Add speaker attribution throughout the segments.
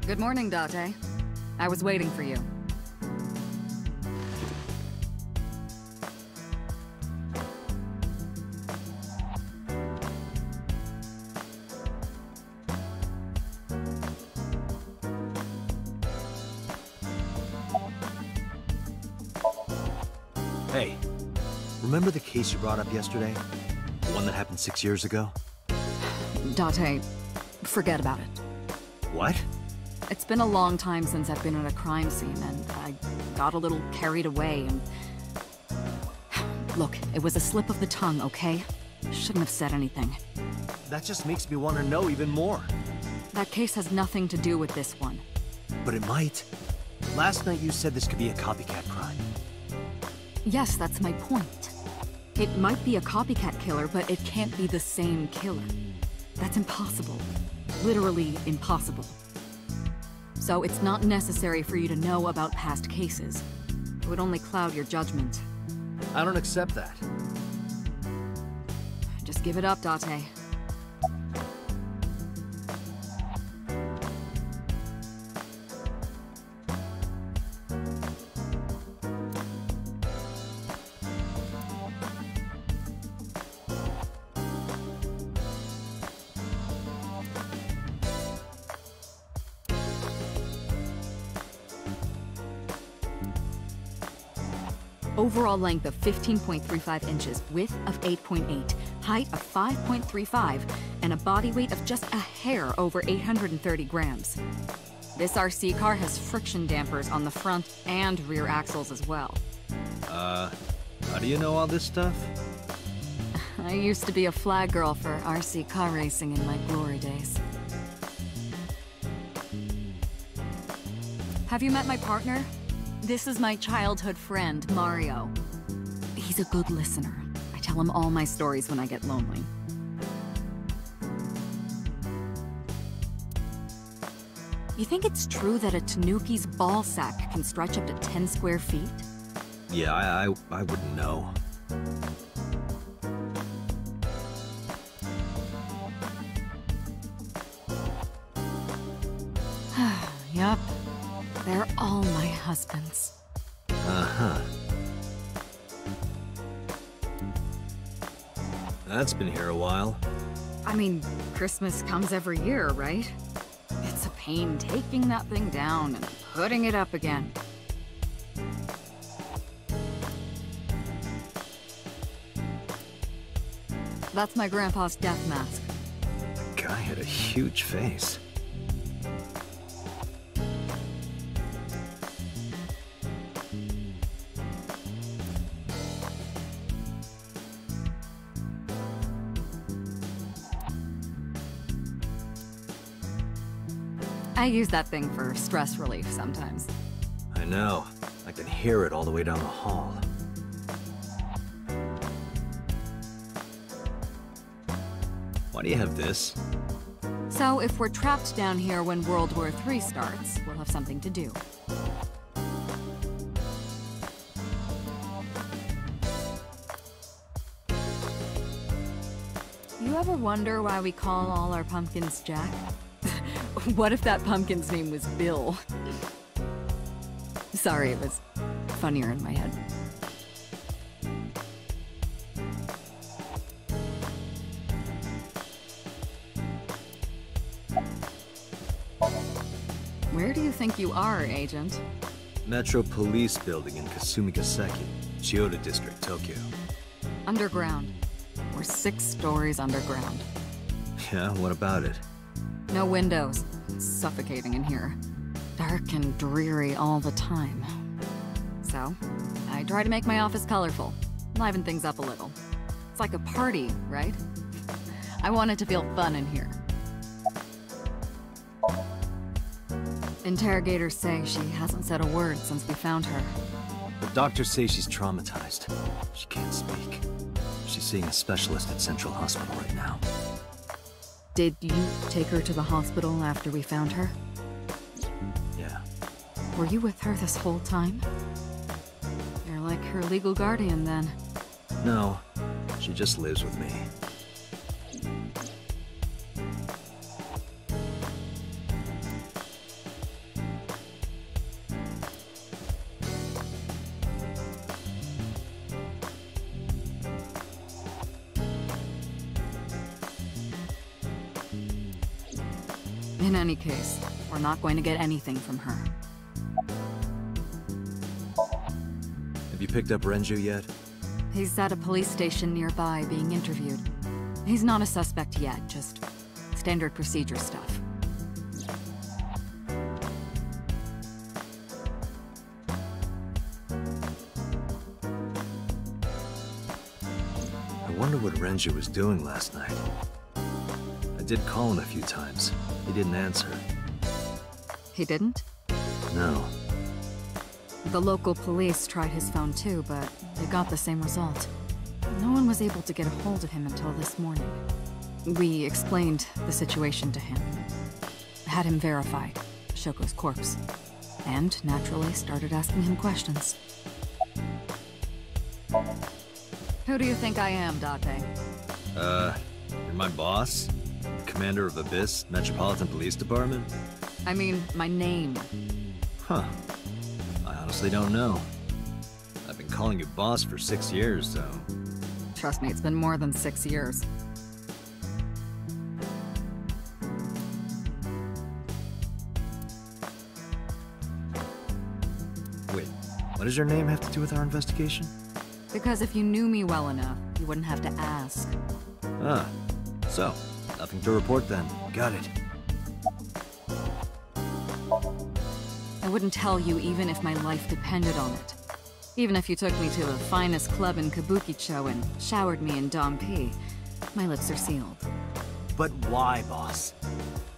Speaker 1: Good morning, Date. I was waiting for you.
Speaker 2: Hey, remember the case you brought up yesterday? The one that happened 6 years ago?
Speaker 1: Date, forget about it.
Speaker 2: What?
Speaker 1: It's been a long time since I've been at a crime scene, and I got a little carried away, and... Look, it was a slip of the tongue, okay? Shouldn't have said anything.
Speaker 2: That just makes me want to know even more.
Speaker 1: That case has nothing to do with this one.
Speaker 2: But it might. Last night you said this could be a copycat crime.
Speaker 1: Yes, that's my point. It might be a copycat killer, but it can't be the same killer. That's impossible. Literally impossible. So it's not necessary for you to know about past cases. It would only cloud your judgment.
Speaker 2: I don't accept that.
Speaker 1: Just give it up, Date. Overall length of 15.35 inches, width of 8.8, height of 5.35, and a body weight of just a hair over 830 grams. This RC car has friction dampers on the front and rear axles as well.
Speaker 2: How do you know all this stuff?
Speaker 1: I used to be a flag girl for RC car racing in my glory days. Have you met my partner? This is my childhood friend, Mario. He's a good listener. I tell him all my stories when I get lonely. You think it's true that a tanuki's ball sack can stretch up to 10 square feet?
Speaker 2: Yeah, I wouldn't know.
Speaker 1: Yup. They're all my husbands.
Speaker 2: Uh-huh. That's been here a while.
Speaker 1: I mean, Christmas comes every year, right? It's a pain taking that thing down and putting it up again. That's my grandpa's death mask.
Speaker 2: The guy had a huge face.
Speaker 1: I use that thing for stress relief sometimes.
Speaker 2: I know. I can hear it all the way down the hall. Why do you have this?
Speaker 1: So if we're trapped down here when World War III starts, we'll have something to do. You ever wonder why we call all our pumpkins Jack? What if that pumpkin's name was Bill? Sorry, it was funnier in my head. Where do you think you are, Agent?
Speaker 2: Metro Police Building in Kasumigaseki, Chiyoda District, Tokyo.
Speaker 1: Underground. We're 6 stories underground.
Speaker 2: Yeah, what about it?
Speaker 1: No windows. It's suffocating in here. Dark and dreary all the time. So, I try to make my office colorful, liven things up a little. It's like a party, right? I want it to feel fun in here. Interrogators say she hasn't said a word since we found her.
Speaker 2: The doctors say she's traumatized. She can't speak. She's seeing a specialist at Central Hospital right now.
Speaker 1: Did you take her to the hospital after we found her?
Speaker 2: Yeah.
Speaker 1: Were you with her this whole time? You're like her legal guardian, then.
Speaker 2: No, she just lives with me.
Speaker 1: In any case, we're not going to get anything from her.
Speaker 2: Have you picked up Renju yet?
Speaker 1: He's at a police station nearby being interviewed. He's not a suspect yet, just standard procedure stuff.
Speaker 2: I wonder what Renju was doing last night. I did call him a few times. He didn't answer.
Speaker 1: He didn't?
Speaker 2: No.
Speaker 1: The local police tried his phone too, but they got the same result. No one was able to get a hold of him until this morning. We explained the situation to him. Had him verify Shoko's corpse. And naturally started asking him questions. Who do you think I am, Date?
Speaker 2: You're my boss? Commander of Abyss Metropolitan Police Department?
Speaker 1: I mean, my name.
Speaker 2: Huh. I honestly don't know. I've been calling you boss for 6 years, so...
Speaker 1: Trust me, it's been more than 6 years.
Speaker 2: Wait, what does your name have to do with our investigation?
Speaker 1: Because if you knew me well enough, you wouldn't have to ask.
Speaker 2: Ah, so, nothing to report then. Got it.
Speaker 1: I wouldn't tell you even if my life depended on it. Even if you took me to the finest club in Kabukicho and showered me in Dom P, my lips are sealed.
Speaker 2: But why, boss?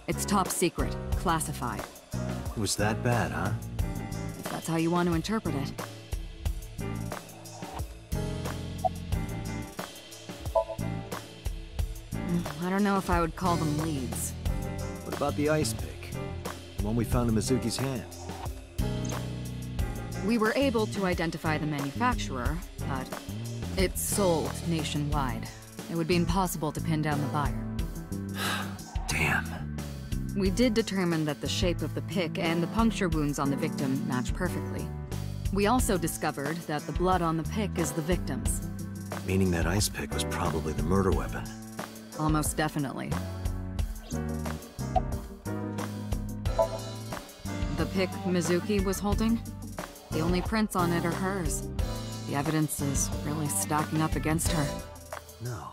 Speaker 1: It's top secret, classified.
Speaker 2: It was that bad, huh?
Speaker 1: If that's how you want to interpret it. I don't know if I would call them leads.
Speaker 2: What about the ice pick? The one we found in Mizuki's hand?
Speaker 1: We were able to identify the manufacturer, but it's sold nationwide. It would be impossible to pin down the buyer.
Speaker 2: Damn.
Speaker 1: We did determine that the shape of the pick and the puncture wounds on the victim match perfectly. We also discovered that the blood on the pick is the victim's.
Speaker 2: Meaning that ice pick was probably the murder weapon.
Speaker 1: Almost definitely. The pick Mizuki was holding? The only prints on it are hers. The evidence is really stacking up against her.
Speaker 2: No.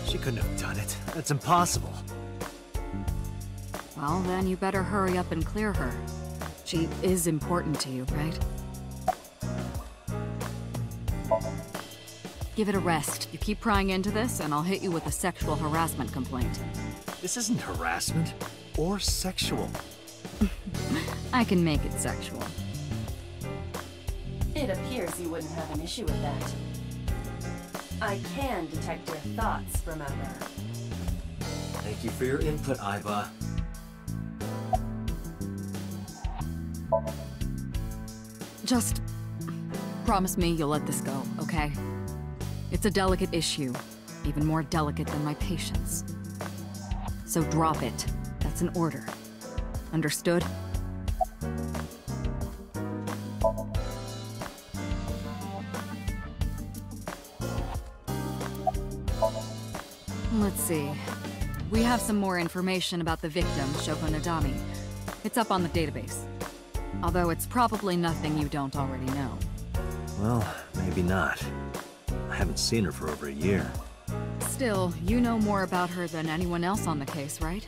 Speaker 2: She couldn't have done it. That's impossible.
Speaker 1: Well, then you better hurry up and clear her. She is important to you, right? Give it a rest. You keep prying into this, and I'll hit you with a sexual harassment complaint.
Speaker 2: This isn't harassment or sexual.
Speaker 1: I can make it sexual.
Speaker 3: It appears you wouldn't have an issue with that. I can detect your thoughts, remember?
Speaker 2: Thank you for your input, Aiba.
Speaker 1: Just promise me you'll let this go, okay? It's a delicate issue, even more delicate than my patience. So drop it. That's an order. Understood? Let's see. We have some more information about the victim, Shoko Nadami. It's up on the database. Although it's probably nothing you don't already know.
Speaker 2: Well, maybe not. I haven't seen her for over a year.
Speaker 1: Still, you know more about her than anyone else on the case, right?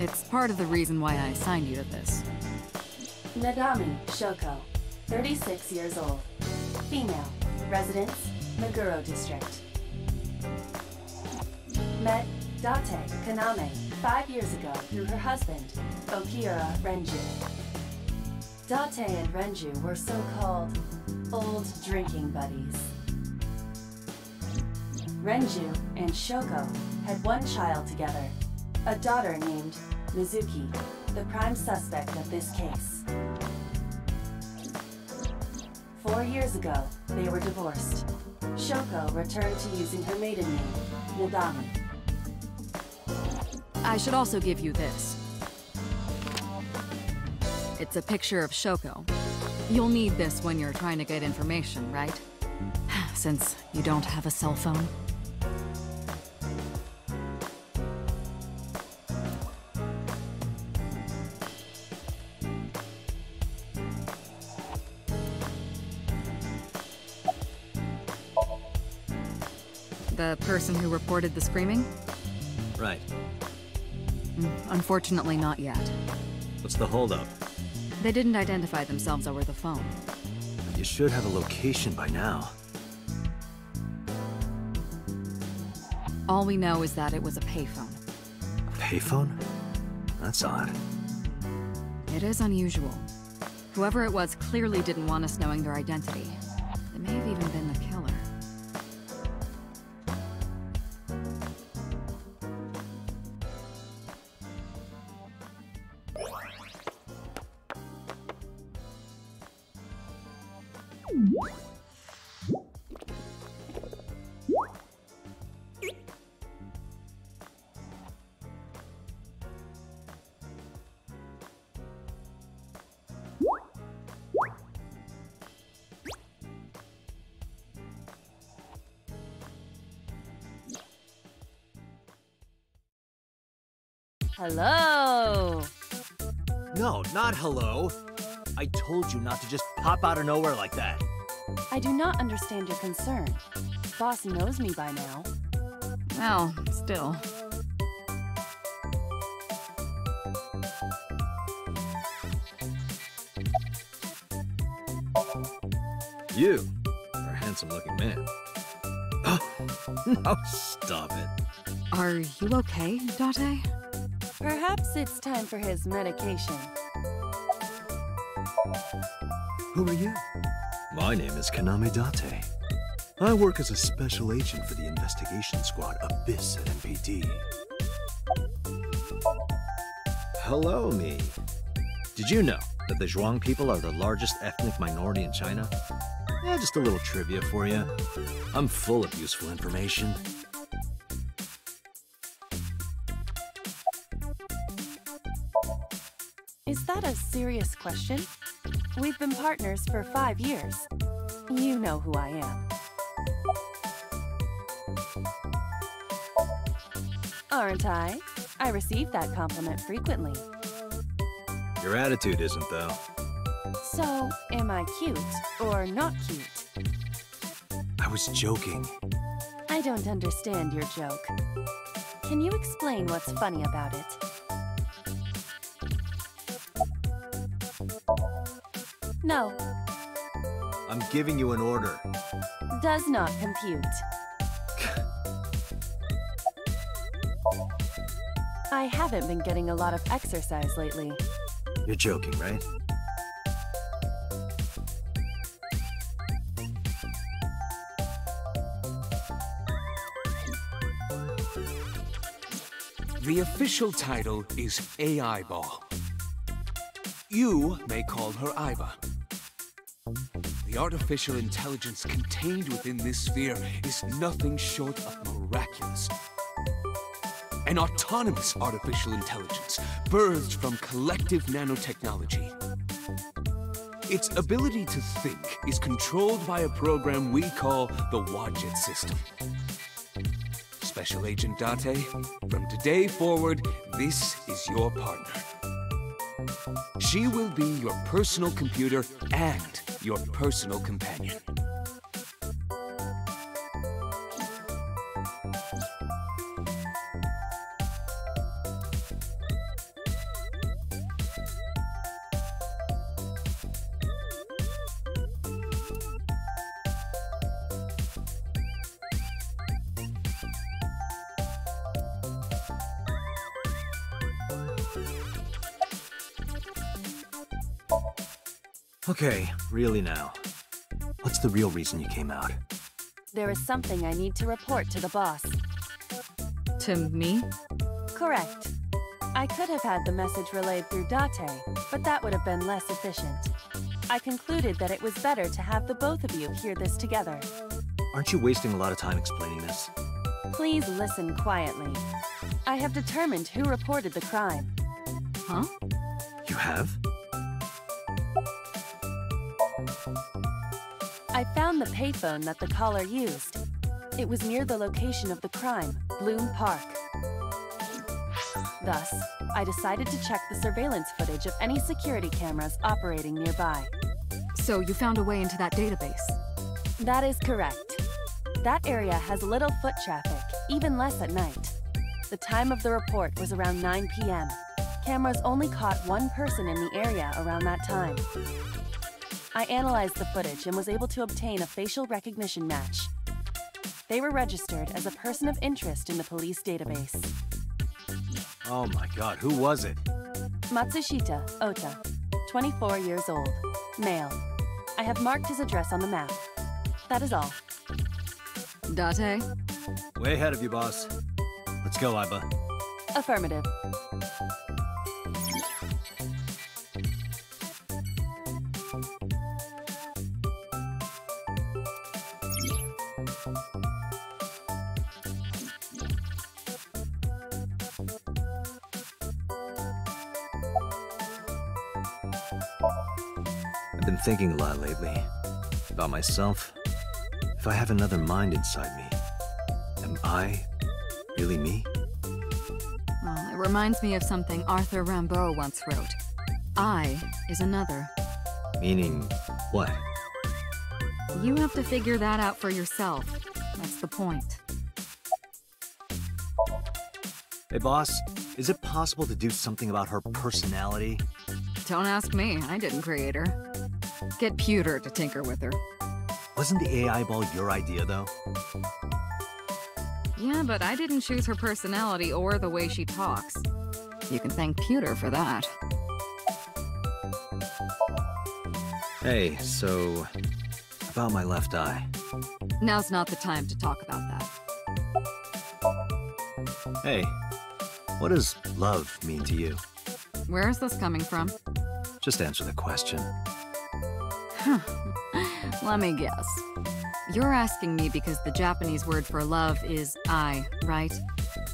Speaker 1: It's part of the reason why I assigned you to this.
Speaker 3: Nadami Shoko, 36 years old. Female, residence, Meguro District. Met Date Kaname 5 years ago through her husband, Okiura Renju. Date and Renju were so-called old drinking buddies. Renju and Shoko had one child together, a daughter named Mizuki, the prime suspect of this case. 4 years ago, they were divorced. Shoko returned to using her maiden name, Nadami.
Speaker 1: I should also give you this. It's a picture of Shoko. You'll need this when you're trying to get information, right? Since you don't have a cell phone. The person who reported the screaming?
Speaker 2: Right.
Speaker 1: Unfortunately, not yet.
Speaker 2: What's the holdup?
Speaker 1: They didn't identify themselves over the phone.
Speaker 2: You should have a location by now.
Speaker 1: All we know is that it was a payphone.
Speaker 2: A payphone? That's odd.
Speaker 1: It is unusual. Whoever it was clearly didn't want us knowing their identity. They may have even been the killer.
Speaker 3: Hello!
Speaker 2: No, not hello. I told you not to just pop out of nowhere like that.
Speaker 3: I do not understand your concern. Boss knows me by now.
Speaker 1: Well, still.
Speaker 2: You are a handsome-looking man. Oh, no, stop it.
Speaker 1: Are you okay, Date?
Speaker 3: Perhaps it's time for his medication.
Speaker 2: Who are you? My name is Kaname Date. I work as a special agent for the investigation squad Abyss at MPD. Hello, me. Did you know that the Zhuang people are the largest ethnic minority in China? Yeah, just a little trivia for you. I'm full of useful information.
Speaker 3: Is that a serious question? We've been partners for 5 years. You know who I am. Aren't I? I receive that compliment frequently.
Speaker 2: Your attitude isn't, though.
Speaker 3: So, am I cute or not cute?
Speaker 2: I was joking.
Speaker 3: I don't understand your joke. Can you explain what's funny about it? No,
Speaker 2: I'm giving you an order.
Speaker 3: does not compute. I haven't been getting a lot of exercise lately.
Speaker 2: You're joking, right?
Speaker 4: The official title is AI Ball. You may call her Iva. The artificial intelligence contained within this sphere is nothing short of miraculous. An autonomous artificial intelligence birthed from collective nanotechnology. Its ability to think is controlled by a program we call the Wadjet system. Special Agent Date, from today forward, this is your partner. She will be your personal computer and your personal companion.
Speaker 2: Okay, really now. What's the real reason you came out?
Speaker 3: There is something I need to report to the boss.
Speaker 1: To me?
Speaker 3: Correct. I could have had the message relayed through Date, but that would have been less efficient. I concluded that it was better to have the both of you hear this together.
Speaker 2: Aren't you wasting a lot of time explaining this?
Speaker 3: Please listen quietly. I have determined who reported the crime.
Speaker 1: Huh?
Speaker 2: You have?
Speaker 3: I found the payphone that the caller used. It was near the location of the crime, Bloom Park. Thus, I decided to check the surveillance footage of any security cameras operating nearby.
Speaker 1: So you found a way into that database?
Speaker 3: That is correct. That area has little foot traffic, even less at night. The time of the report was around 9 p.m. Cameras only caught one person in the area around that time. I analyzed the footage and was able to obtain a facial recognition match. They were registered as a person of interest in the police database.
Speaker 2: Oh my god, who was it?
Speaker 3: Matsushita Ota, 24 years old, male. I have marked his address on the map. That is all.
Speaker 1: Date?
Speaker 2: Way ahead of you, boss. Let's go, Aiba.
Speaker 3: Affirmative.
Speaker 2: I've been thinking a lot lately. About myself. If I have another mind inside me, am I really me?
Speaker 1: Well, it reminds me of something Arthur Rimbaud once wrote. I is another.
Speaker 2: Meaning what?
Speaker 1: You have to figure that out for yourself. That's the point.
Speaker 2: Hey, boss, is it possible to do something about her personality?
Speaker 1: Don't ask me, I didn't create her. Get Pewter to tinker with her.
Speaker 2: Wasn't the AI ball your idea, though?
Speaker 1: Yeah, but I didn't choose her personality or the way she talks. You can thank Pewter for that.
Speaker 2: Hey, so... about my left eye.
Speaker 1: Now's not the time to talk about that.
Speaker 2: Hey, what does love mean to you?
Speaker 1: Where is this coming from?
Speaker 2: Just answer the question.
Speaker 1: Let me guess. You're asking me because the Japanese word for love is ai, right?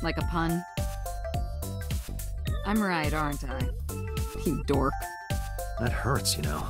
Speaker 1: Like a pun? I'm right, aren't I? You dork.
Speaker 2: That hurts, you know.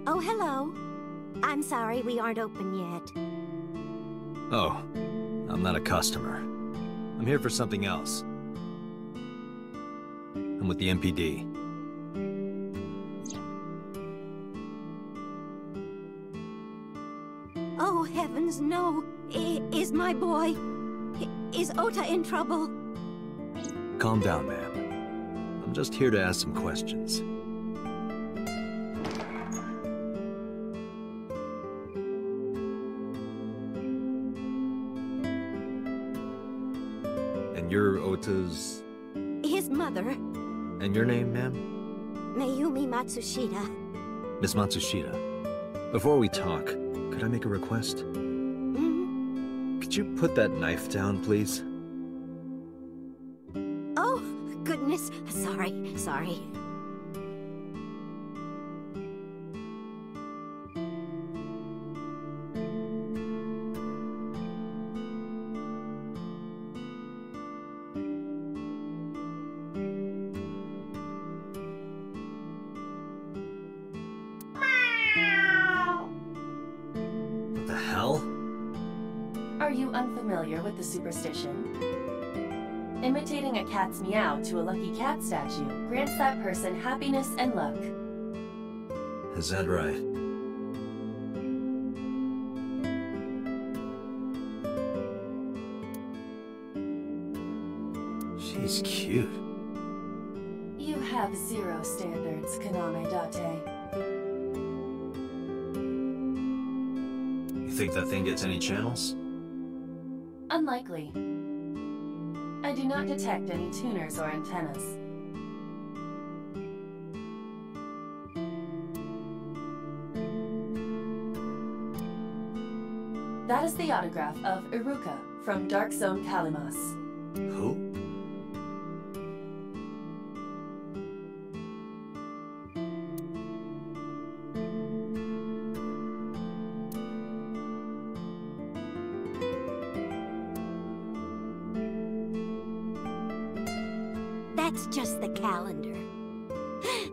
Speaker 5: Oh, hello. I'm sorry we aren't open yet.
Speaker 2: Oh, I'm not a customer. I'm here for something else. I'm with the MPD.
Speaker 5: Oh, heavens, no. Is my boy... Is Ota in trouble?
Speaker 2: Calm down, ma'am. I'm just here to ask some questions. And you're Ota's...
Speaker 5: His mother,
Speaker 2: And your name, ma'am?
Speaker 5: Mayumi Matsushita.
Speaker 2: Miss Matsushita. Before we talk, could I make a request? Could you put that knife down, please?
Speaker 5: Oh, goodness. Sorry.
Speaker 2: What the hell?
Speaker 3: Are you unfamiliar with the superstition? Imitating a cat's meow to a lucky cat statue grants that person happiness and luck.
Speaker 2: Is that right? She's cute.
Speaker 3: You have zero standards, Kaname Date.
Speaker 2: You think that thing gets any channels?
Speaker 3: Unlikely. I do not detect any tuners or antennas. That is the autograph of Iruka from Dark Zone Kalimas.
Speaker 2: Who?
Speaker 5: That's just the calendar.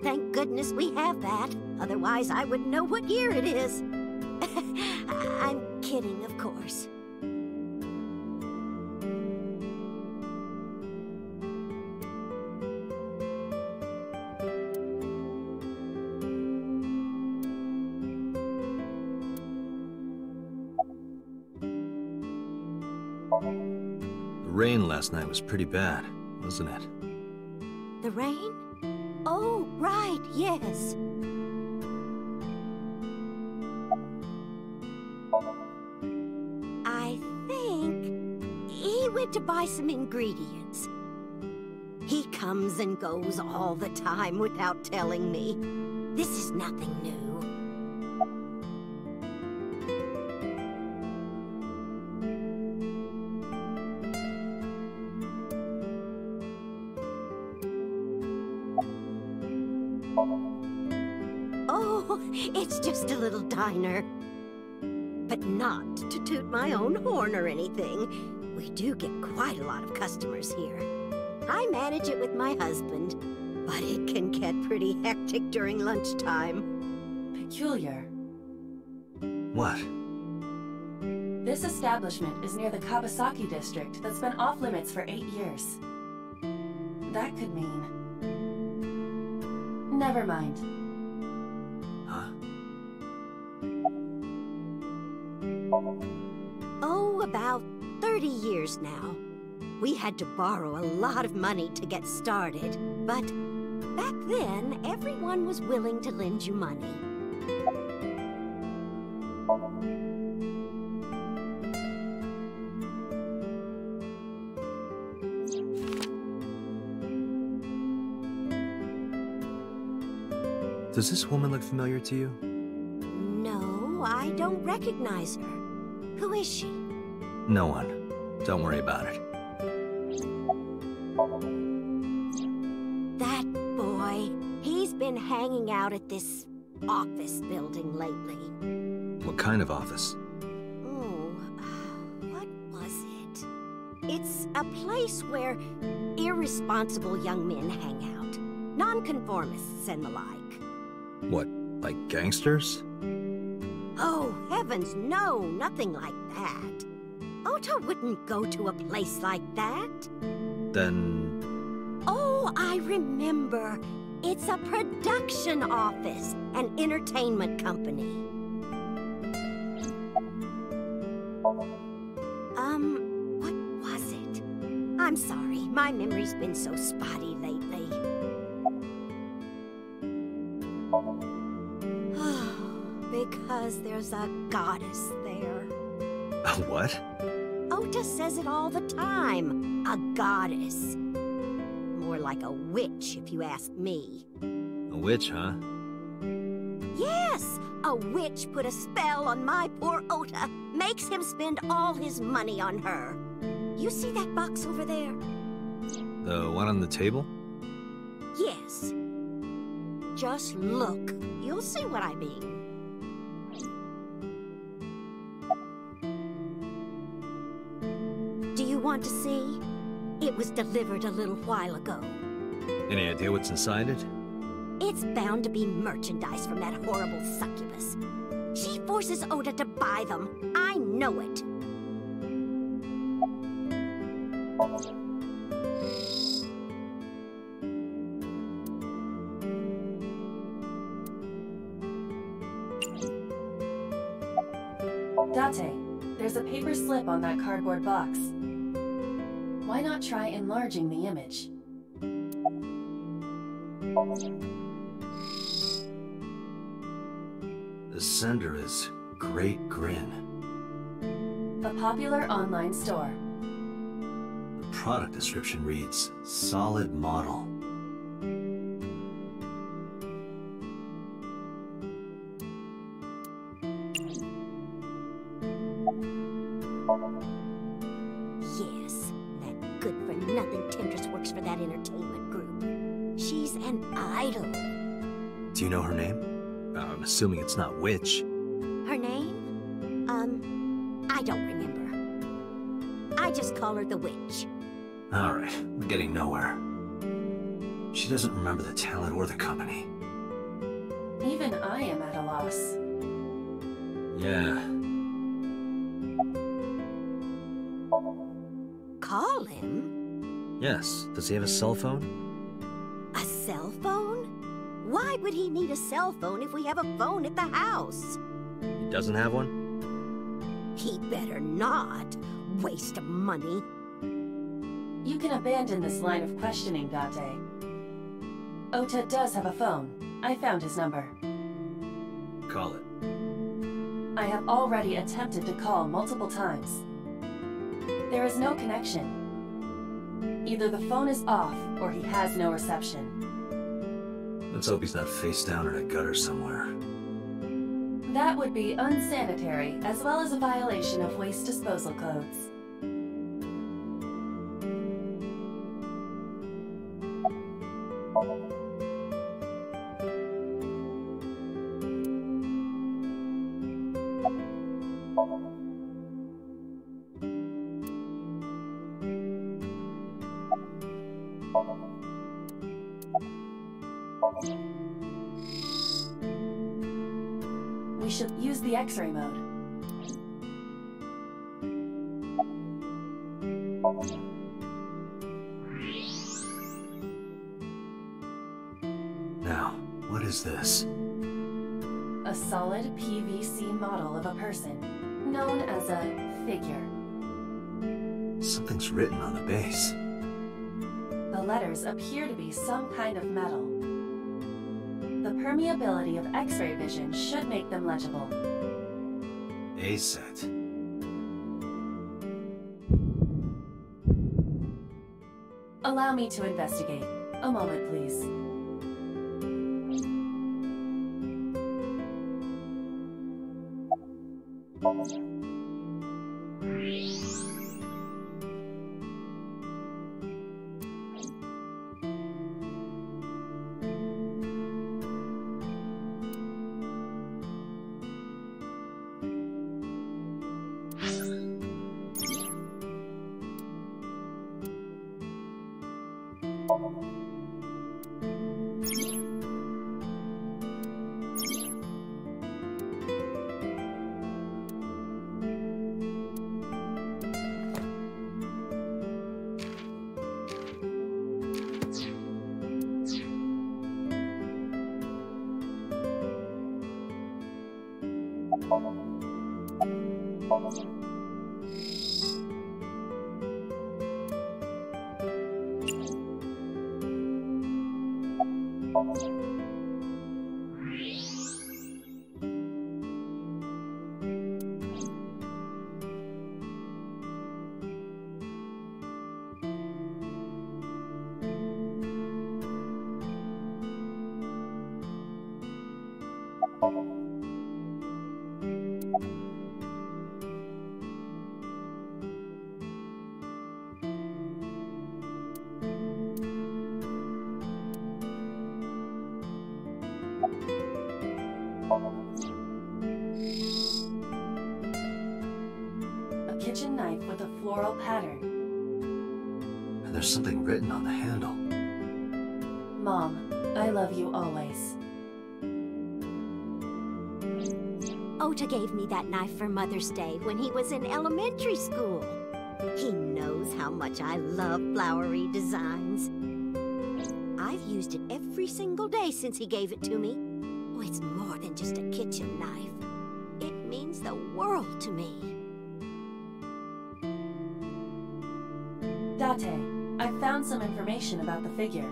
Speaker 5: Thank goodness we have that. Otherwise, I wouldn't know what year it is. I'm kidding, of course.
Speaker 2: The rain last night was pretty bad, wasn't it?
Speaker 5: The rain? Oh, right, yes. I think he went to buy some ingredients. He comes and goes all the time without telling me. This is nothing new. Oh, it's just a little diner. But not to toot my own horn or anything. We do get quite a lot of customers here. I manage it with my husband, but it can get pretty hectic during lunchtime.
Speaker 3: Peculiar.
Speaker 2: What?
Speaker 3: This establishment is near the Kawasaki district that's been off limits for 8 years. That could mean... Never mind.
Speaker 2: Huh?
Speaker 5: Oh, about 30 years now. We had to borrow a lot of money to get started, but back then, everyone was willing to lend you money.
Speaker 2: Does this woman look familiar to you?
Speaker 5: No, I don't recognize her. Who is she?
Speaker 2: No one. Don't worry about it.
Speaker 5: That boy, he's been hanging out at this office building lately.
Speaker 2: What kind of office?
Speaker 5: Oh, what was it? It's a place where irresponsible young men hang out. Nonconformists and the like.
Speaker 2: What, like gangsters?
Speaker 5: Oh, heavens, no, nothing like that. Ota wouldn't go to a place like that.
Speaker 2: Then...
Speaker 5: Oh, I remember. It's a production office, an entertainment company. What was it? I'm sorry, my memory's been so spotty lately. Because there's a goddess there.
Speaker 2: A what?
Speaker 5: Ota says it all the time. A goddess. More like a witch, if you ask me.
Speaker 2: A witch, huh?
Speaker 5: Yes! A witch put a spell on my poor Ota. Makes him spend all his money on her. You see that box over there?
Speaker 2: The one on the table?
Speaker 5: Yes. Just look. You'll see what I mean. Do you want to see? It was delivered a little while ago.
Speaker 2: Any idea what's inside it?
Speaker 5: It's bound to be merchandise from that horrible succubus. She forces Ota to buy them. I know it.
Speaker 3: Date, there's a paper slip on that cardboard box. Why not try enlarging the image?
Speaker 2: The sender is Great Grin.
Speaker 3: A popular online store.
Speaker 2: The product description reads, solid model.
Speaker 5: Yes, that good-for-nothing temptress works for that entertainment group. She's an idol.
Speaker 2: Do you know her name? I'm assuming it's not Witch.
Speaker 5: Her name? I don't remember. I just call her the Witch.
Speaker 2: Alright, we're getting nowhere. She doesn't remember the talent or the company.
Speaker 3: Even I am at a loss.
Speaker 2: Yeah.
Speaker 5: Call him?
Speaker 2: Yes. Does he have a cell phone?
Speaker 5: A cell phone? Why would he need a cell phone if we have a phone at the house?
Speaker 2: He doesn't have one?
Speaker 5: He better not. Waste of money.
Speaker 3: You can abandon this line of questioning, Date. Ota does have a phone. I found his number.
Speaker 2: Call it.
Speaker 3: I have already attempted to call multiple times. There is no connection. Either the phone is off, or he has no reception.
Speaker 2: Let's hope he's not face down in a gutter somewhere.
Speaker 3: That would be unsanitary, as well as a violation of waste disposal codes. We should use the X-ray mode.
Speaker 2: Now, what is this?
Speaker 3: A solid PVC model of a person, known as a figure.
Speaker 2: Something's written on the base.
Speaker 3: The letters appear to be some kind of metal. The permeability of X-ray vision should make them legible.
Speaker 2: A set.
Speaker 3: Allow me to investigate. A moment, please. A kitchen knife with a floral pattern.
Speaker 2: And there's something written on the handle.
Speaker 3: Mom, I love you always.
Speaker 5: Ota gave me that knife for Mother's Day when he was in elementary school. He knows how much I love flowery designs. I've used it every single day since he gave it to me. Oh, it's more than just a kitchen knife. It means the world to me.
Speaker 3: Date, I found some information about the figure.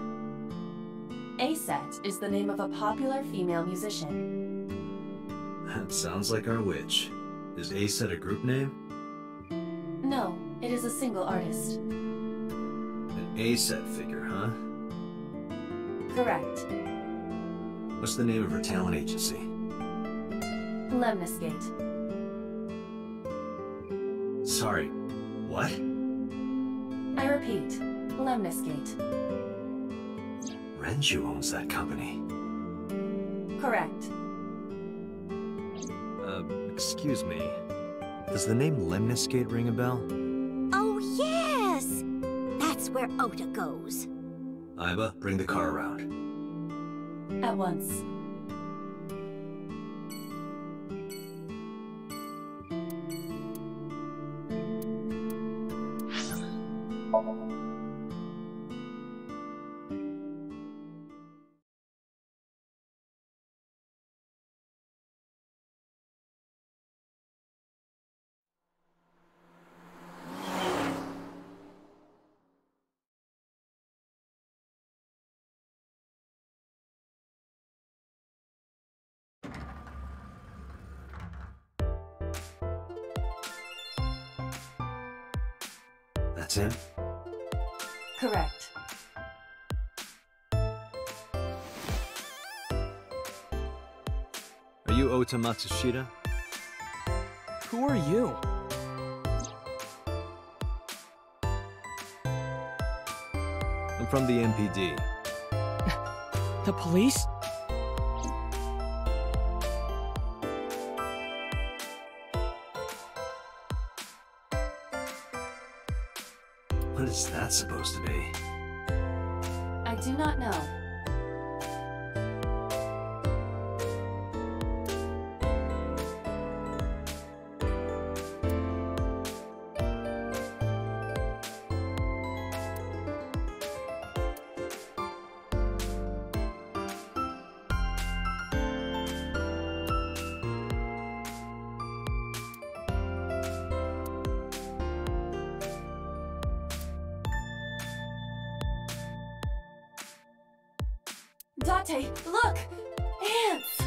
Speaker 3: A-Set is the name of a popular female musician.
Speaker 2: That sounds like our witch. Is A set a group name?
Speaker 3: No, it is a single artist.
Speaker 2: An A set figure, huh?
Speaker 3: Correct.
Speaker 2: What's the name of her talent agency?
Speaker 3: Lemniscate.
Speaker 2: Sorry, what?
Speaker 3: I repeat, Lemniscate.
Speaker 2: Renju owns that company.
Speaker 3: Correct.
Speaker 2: Excuse me. Does the name Lemniscate ring a bell?
Speaker 5: Oh, yes! That's where Ota goes.
Speaker 2: Aiba, bring the car around.
Speaker 3: At once.
Speaker 2: That's him?
Speaker 3: Correct.
Speaker 2: Are you Ota Matsushita?
Speaker 6: Who are you?
Speaker 2: I'm from the MPD.
Speaker 6: The police?
Speaker 2: What is that supposed to be?
Speaker 3: I do not know. Date, look! Ants!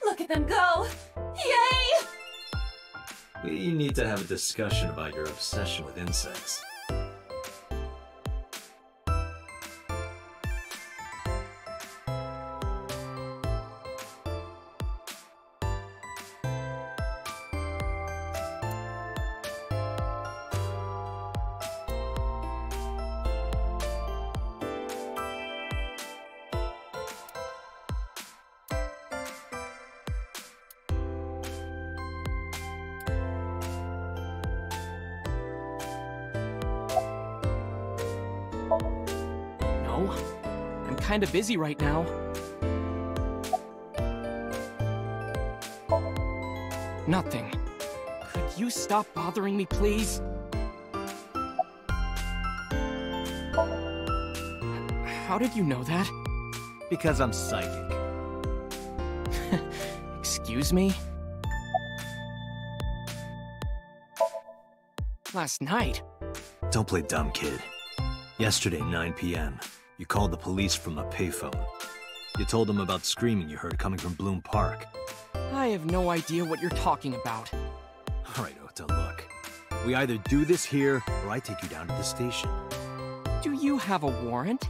Speaker 3: Look at them go! Yay!
Speaker 2: We need to have a discussion about your obsession with insects.
Speaker 6: No, I'm kinda busy right now. Nothing. Could you stop bothering me, please? How did you know that?
Speaker 2: Because I'm psychic.
Speaker 6: Excuse me? Last night?
Speaker 2: Don't play dumb, kid. Yesterday, 9 p.m., you called the police from a payphone. You told them about screaming you heard coming from Bloom Park.
Speaker 6: I have no idea what you're talking about.
Speaker 2: All right, Ota, look. We either do this here, or I take you down to the station.
Speaker 6: Do you have a warrant?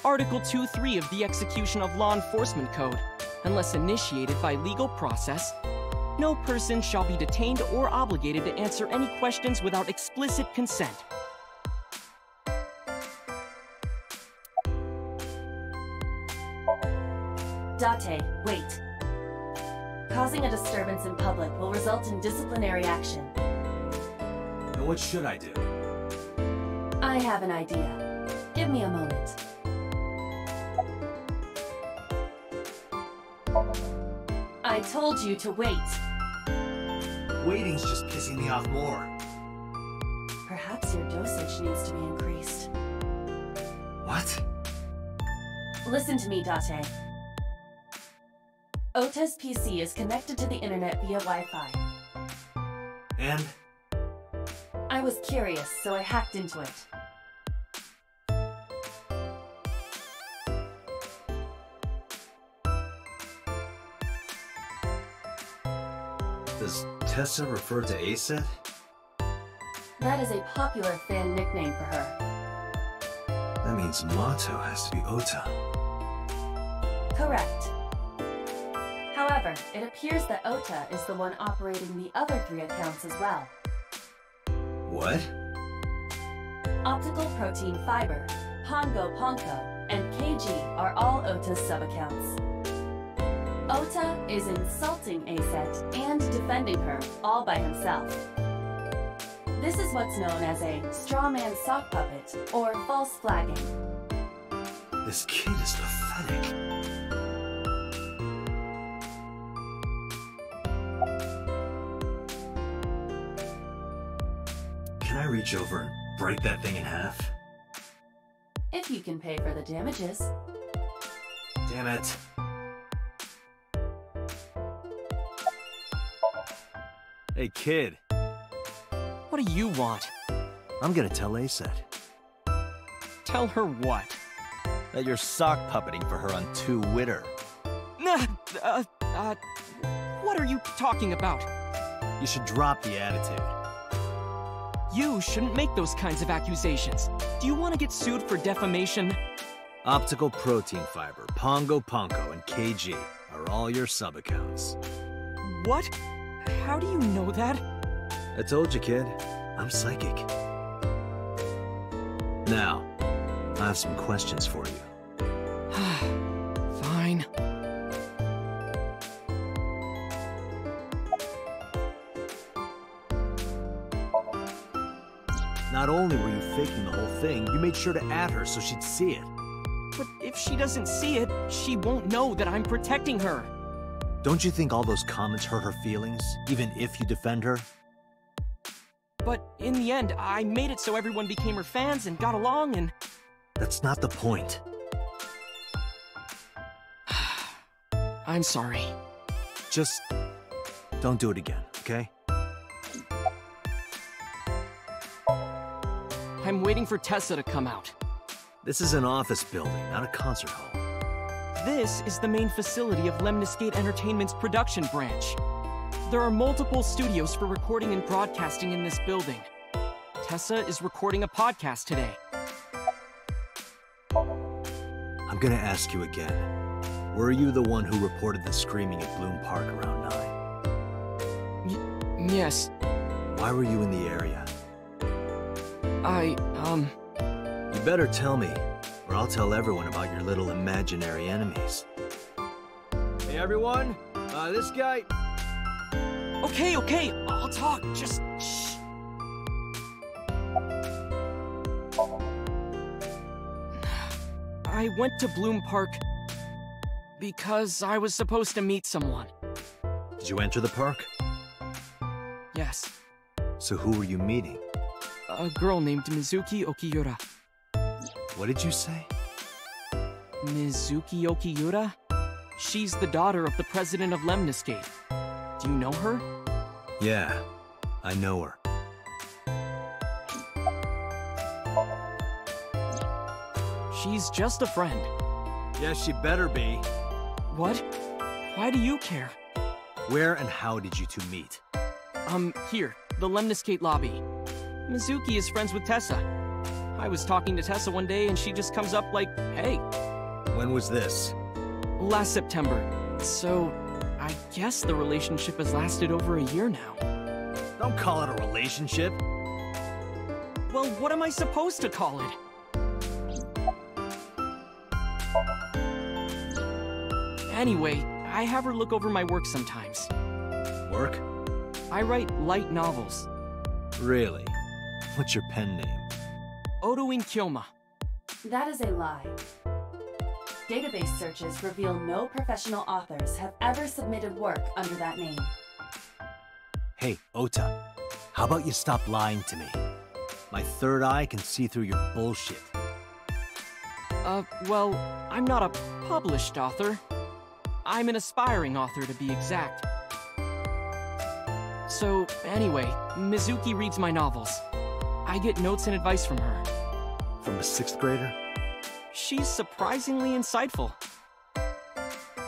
Speaker 6: Article 2.3 of the Execution of Law Enforcement Code. Unless initiated by legal process, no person shall be detained or obligated to answer any questions without explicit consent.
Speaker 3: Date, wait. Causing a disturbance in public will result in disciplinary action.
Speaker 2: And what should I do?
Speaker 3: I have an idea. Give me a moment. I told you to wait.
Speaker 2: Waiting's just pissing me off more.
Speaker 3: Perhaps your dosage needs to be increased.
Speaker 2: What?
Speaker 3: Listen to me, Date. Ota's PC is connected to the internet via Wi-Fi.
Speaker 2: And?
Speaker 3: I was curious, so I hacked into it.
Speaker 2: Does Tessa refer to Aset?
Speaker 3: That is a popular fan nickname for her.
Speaker 2: That means Mato has to be Ota.
Speaker 3: Correct. However, it appears that Ota is the one operating the other 3 accounts as well.
Speaker 2: What?
Speaker 3: Optical protein fiber, Pongo Ponko, and KG are all Ota's sub-accounts. Ota is insulting Aset and defending her all by himself. This is what's known as a strawman sock puppet or false flagging.
Speaker 2: This kid is pathetic. Can I reach over and break that thing in half?
Speaker 3: If you can pay for the damages.
Speaker 2: Damn it. Hey, kid.
Speaker 6: What do you want?
Speaker 2: I'm gonna tell Aset
Speaker 6: Tell her what?
Speaker 2: that you're sock puppeting for her on Twitter.
Speaker 6: What are you talking about?
Speaker 2: You should drop the attitude.
Speaker 6: You shouldn't make those kinds of accusations. Do you want to get sued for defamation?
Speaker 2: Optical protein fiber, Pongo Ponko, and KG are all your sub-accounts.
Speaker 6: What? How do you know that?
Speaker 2: I told you, kid. I'm psychic. Now, I have some questions for you.
Speaker 6: Fine.
Speaker 2: Not only were you faking the whole thing, you made sure to add her so she'd see it.
Speaker 6: But if she doesn't see it, she won't know that I'm protecting her.
Speaker 2: Don't you think all those comments hurt her feelings, even if you defend her?
Speaker 6: But in the end, I made it so everyone became her fans and got along and...
Speaker 2: That's not the point.
Speaker 6: I'm sorry.
Speaker 2: Just don't do it again, okay?
Speaker 6: I'm waiting for Tessa to come out.
Speaker 2: This is an office building, not a concert hall.
Speaker 6: This is the main facility of Lemniscate Entertainment's production branch. There are multiple studios for recording and broadcasting in this building. Tessa is recording a podcast today.
Speaker 2: I'm gonna ask you again. Were you the one who reported the screaming at Bloom Park around 9?
Speaker 6: Yes.
Speaker 2: Why were you in the area?
Speaker 6: You
Speaker 2: better tell me, or I'll tell everyone about your little imaginary enemies. Hey everyone, this guy...
Speaker 6: Okay, I'll talk, just shh. I went to Bloom Park because I was supposed to meet someone.
Speaker 2: Did you enter the park?
Speaker 6: Yes.
Speaker 2: So who were you meeting?
Speaker 6: A girl named Mizuki Okiura.
Speaker 2: What did you say?
Speaker 6: Mizuki Okiura? She's the daughter of the president of Lemniscate. Do you know her?
Speaker 2: Yeah, I know her.
Speaker 6: She's just a friend.
Speaker 2: Yes, she better be.
Speaker 6: What? Why do you care?
Speaker 2: Where and how did you two meet?
Speaker 6: Here, the Lemniscate lobby. Mizuki is friends with Tessa. I was talking to Tessa one day and she just comes up like, hey.
Speaker 2: When was this?
Speaker 6: Last September. So, I guess the relationship has lasted over a year now.
Speaker 2: Don't call it a relationship.
Speaker 6: Well, what am I supposed to call it? Anyway, I have her look over my work sometimes.
Speaker 2: Work?
Speaker 6: I write light novels.
Speaker 2: Really? What's your pen name?
Speaker 6: Odoin Kyoma.
Speaker 3: That is a lie. Database searches reveal no professional authors have ever submitted work under that name.
Speaker 2: Hey, Ota, how about you stop lying to me? My third eye can see through your bullshit.
Speaker 6: Well, I'm not a published author. I'm an aspiring author, to be exact. So, anyway, Mizuki reads my novels. I get notes and advice from her.
Speaker 2: From a 6th grader?
Speaker 6: She's surprisingly insightful.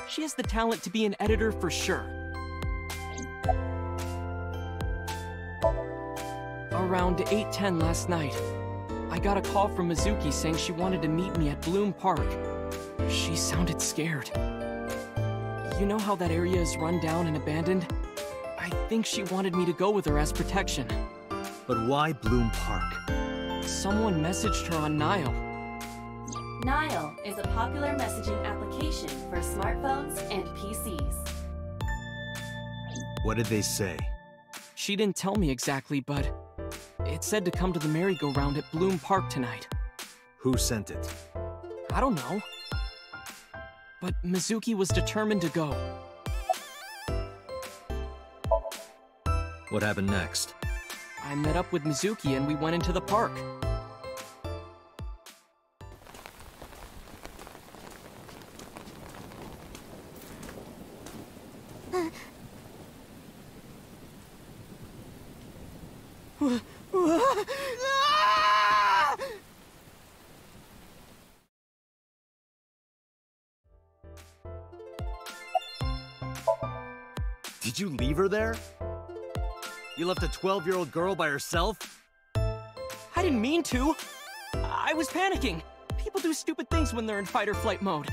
Speaker 6: She has the talent to be an editor for sure. Around 8:10 last night, I got a call from Mizuki saying she wanted to meet me at Bloom Park. She sounded scared. You know how that area is run down and abandoned? I think she wanted me to go with her as protection.
Speaker 2: But why Bloom Park?
Speaker 6: Someone messaged her on Nile.
Speaker 3: Nile is a popular messaging application for smartphones and PCs.
Speaker 2: What did they say?
Speaker 6: She didn't tell me exactly, but it said to come to the merry-go-round at Bloom Park tonight.
Speaker 2: Who sent it?
Speaker 6: I don't know. But Mizuki was determined to go.
Speaker 2: What happened next?
Speaker 6: I met up with Mizuki and we went into the park.
Speaker 2: Did you leave her there? You left a 12-year-old girl by herself?
Speaker 6: I didn't mean to. I was panicking. People do stupid things when they're in fight or flight mode.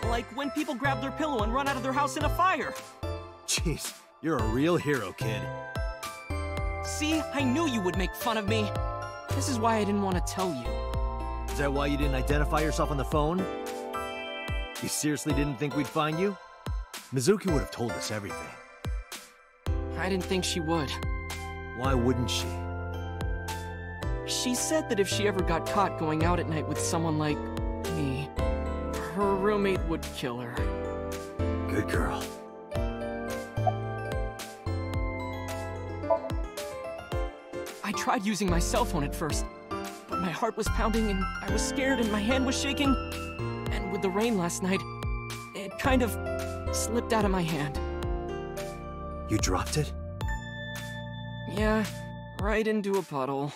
Speaker 6: Like when people grab their pillow and run out of their house in a fire.
Speaker 2: Jeez, you're a real hero, kid.
Speaker 6: See, I knew you would make fun of me. This is why I didn't want to tell you.
Speaker 2: Is that why you didn't identify yourself on the phone? You seriously didn't think we'd find you? Mizuki would have told us everything.
Speaker 6: I didn't think she would.
Speaker 2: Why wouldn't she?
Speaker 6: She said that if she ever got caught going out at night with someone like me, her roommate would kill her.
Speaker 2: Good girl.
Speaker 6: I tried using my cell phone at first, but my heart was pounding and I was scared and my hand was shaking. And with the rain last night, it kind of slipped out of my hand.
Speaker 2: You dropped it?
Speaker 6: Yeah, right into a puddle.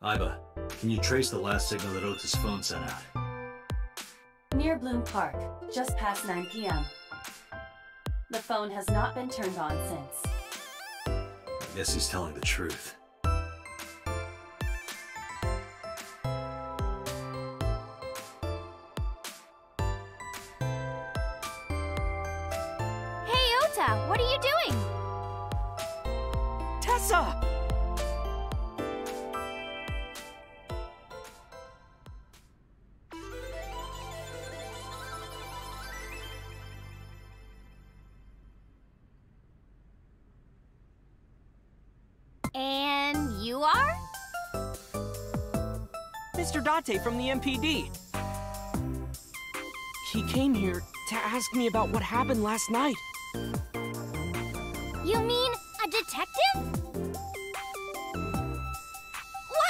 Speaker 2: Aiba, can you trace the last signal that Ota's phone sent out?
Speaker 3: Near Bloom Park, just past 9 p.m. The phone has not been turned on since.
Speaker 2: I guess he's telling the truth.
Speaker 7: What are you doing?
Speaker 6: Tessa!
Speaker 7: And you are?
Speaker 6: Mr. Date from the MPD. He came here to ask me about what happened last night.
Speaker 7: You mean a detective?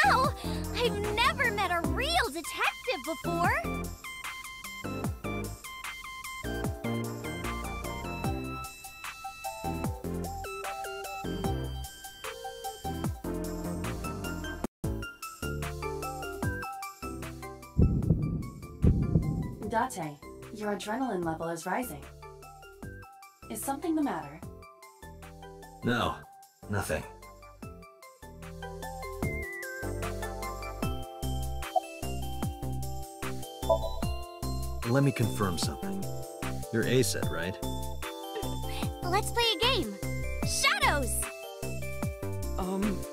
Speaker 7: Wow! I've never met a real detective before!
Speaker 3: Date, your adrenaline level is rising. Is something the matter?
Speaker 2: No, nothing. Let me confirm something. You're A-set, right?
Speaker 7: Let's play a game. Shadows!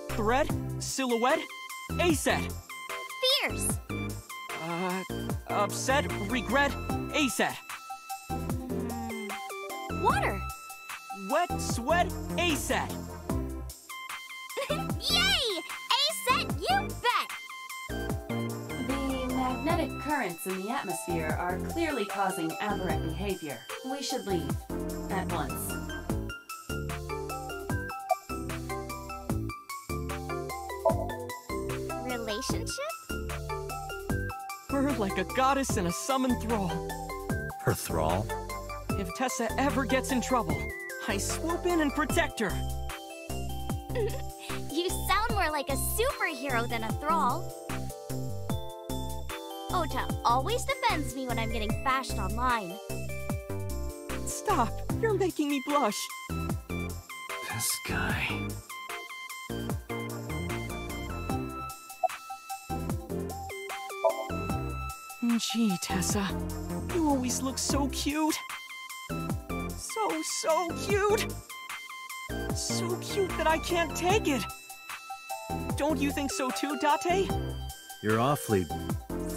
Speaker 6: Thread? Silhouette? A-set!
Speaker 7: Fears!
Speaker 6: Upset? Regret? A-set!
Speaker 7: Water!
Speaker 6: Wet, sweat, A-set!
Speaker 7: Yay! A-set, you bet!
Speaker 3: The magnetic currents in the atmosphere are clearly causing aberrant behavior. We should leave. At once.
Speaker 7: Relationship?
Speaker 6: We're like a goddess and a summoned thrall.
Speaker 2: Her thrall?
Speaker 6: If Tessa ever gets in trouble, I swoop in and protect her.
Speaker 7: You sound more like a superhero than a thrall. Ota always defends me when I'm getting bashed online.
Speaker 6: Stop! You're making me blush.
Speaker 2: This guy...
Speaker 6: Gee, Tessa, you always look so cute. So cute. So cute that I can't take it. Don't you think so too, Date?
Speaker 2: You're awfully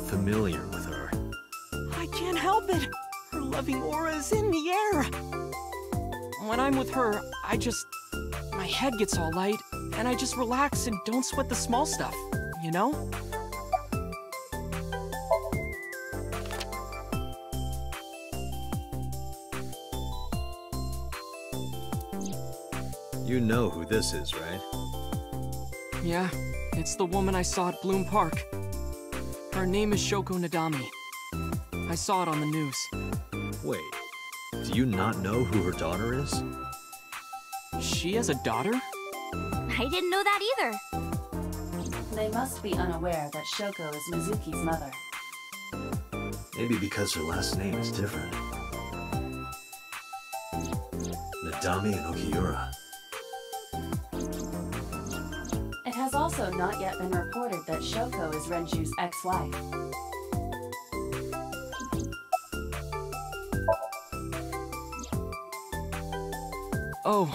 Speaker 2: familiar with her.
Speaker 6: I can't help it. Her loving aura is in the air. When I'm with her, my head gets all light, and I just relax and don't sweat the small stuff, you know?
Speaker 2: You know who this is, right?
Speaker 6: Yeah, it's the woman I saw at Bloom Park. Her name is Shoko Nadami. I saw it on the news.
Speaker 2: Wait, do you not know who her daughter is?
Speaker 6: She has a daughter?
Speaker 7: I didn't know that either.
Speaker 3: They must be unaware that Shoko is Mizuki's mother.
Speaker 2: Maybe because her last name is different. Nadami and Okiura.
Speaker 3: It has also not yet been reported that Shoko is Renju's ex-wife.
Speaker 6: Oh,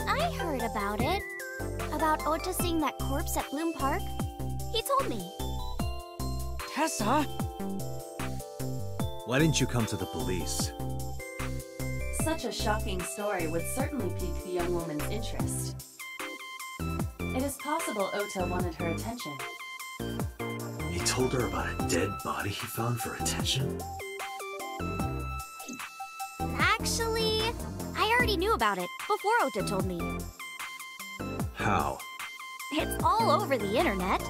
Speaker 7: I heard about it. About Ota seeing that corpse at Bloom Park. He told me.
Speaker 6: Tessa?
Speaker 2: Why didn't you come to the police?
Speaker 3: Such a shocking story would certainly pique the young woman's interest. It is possible Ota wanted her attention.
Speaker 2: He told her about a dead body he found for attention?
Speaker 7: Actually, I already knew about it before Ota told me.
Speaker 2: How?
Speaker 7: It's all over the internet.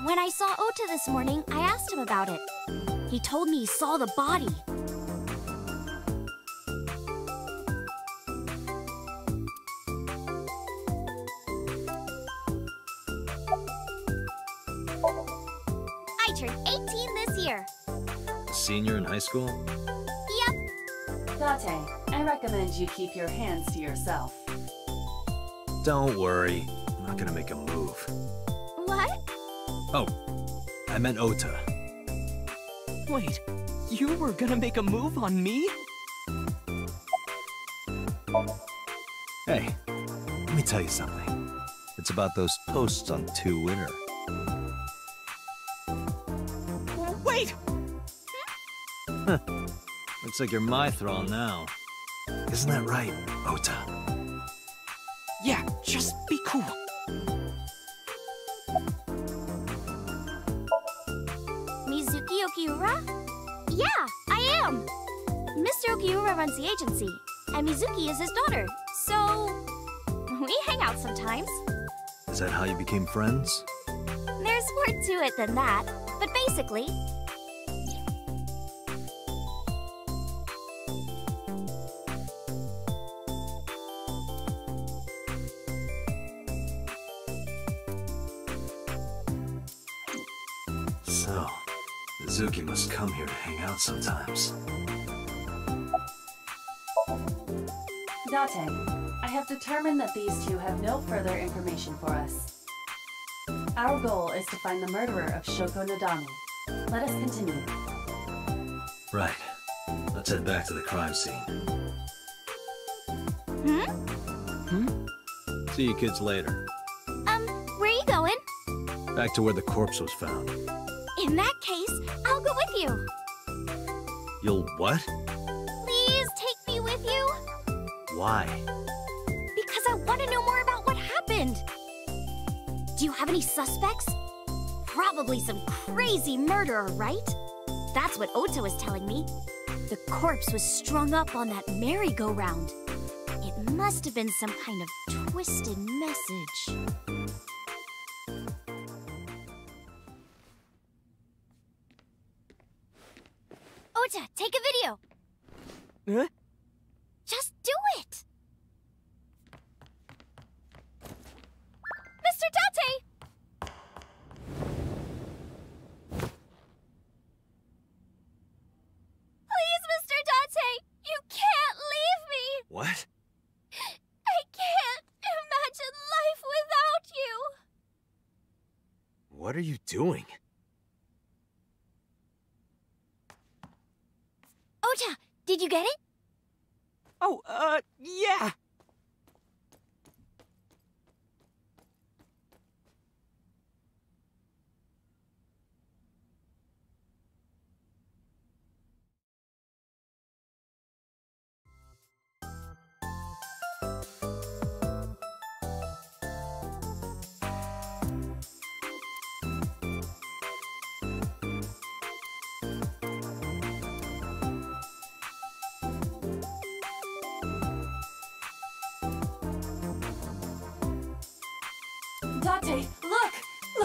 Speaker 7: When I saw Ota this morning, I asked him about it. He told me he saw the body. I turned 18 this year.
Speaker 2: A senior in high school?
Speaker 7: Yep.
Speaker 3: Date, I recommend you keep your hands to yourself.
Speaker 2: Don't worry, I'm not gonna make a move.
Speaker 7: What?
Speaker 2: Oh, I meant Ota.
Speaker 6: Wait, you were gonna make a move on me?
Speaker 2: Hey, let me tell you something. It's about those posts on Twitter.
Speaker 6: Wait!
Speaker 2: Huh. Looks like you're my thrall now. Isn't that right, Ota?
Speaker 6: Yeah, just be cool.
Speaker 7: Mizuki Okiura? Yeah, I am. Mr. Okiura runs the agency, and Mizuki is his daughter, so we hang out sometimes.
Speaker 2: Is that how you became friends?
Speaker 7: There's more to it than that, but basically...
Speaker 2: So, Mizuki must come here to hang out sometimes.
Speaker 3: Date, I have determined that these two have no further information for us. Our goal is to find the murderer of Shoko Nadami. Let us continue.
Speaker 2: Right. Let's head back to the crime scene. See you kids later.
Speaker 7: Where are you going?
Speaker 2: Back to where the corpse was found.
Speaker 7: In that case, I'll go with you.
Speaker 2: You'll what?
Speaker 7: Please take me with you.
Speaker 2: Why?
Speaker 7: Because I want to know more about what happened. Do you have any suspects? Probably some crazy murderer, right? That's what Ota was telling me. The corpse was strung up on that merry-go-round. It must have been some kind of twisted message. Ota, take a video.
Speaker 6: Huh?
Speaker 7: Just do it. Mr. Date! Please, Mr. Date, you can't leave me.
Speaker 2: What?
Speaker 7: I can't imagine life without you.
Speaker 2: What are you doing?
Speaker 7: Ota, did you get it?
Speaker 6: Oh, yeah.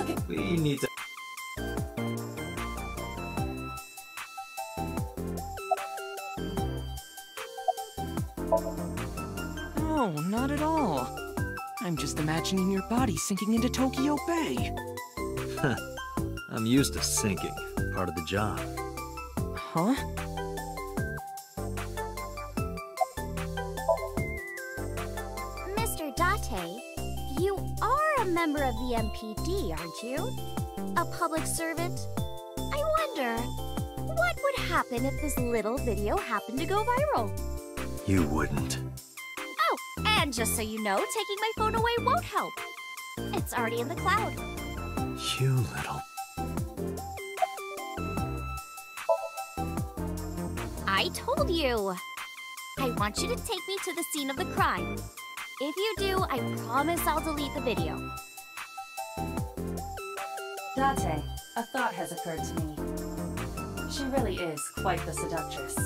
Speaker 3: Look at...
Speaker 2: We need to...
Speaker 6: No, not at all. I'm just imagining your body sinking into Tokyo Bay.
Speaker 2: I'm used to sinking. Part of the job.
Speaker 6: Huh?
Speaker 7: Mr. Date, you are a member of the MPD, aren't you? A public servant? I wonder, what would happen if this little video happened to go viral?
Speaker 2: You wouldn't.
Speaker 7: Oh, and just so you know, taking my phone away won't help. It's already in the cloud.
Speaker 2: You little...
Speaker 7: I told you! I want you to take me to the scene of the crime. If you do, I promise I'll delete the video.
Speaker 3: Date, a thought has occurred to me. She really is quite the seductress.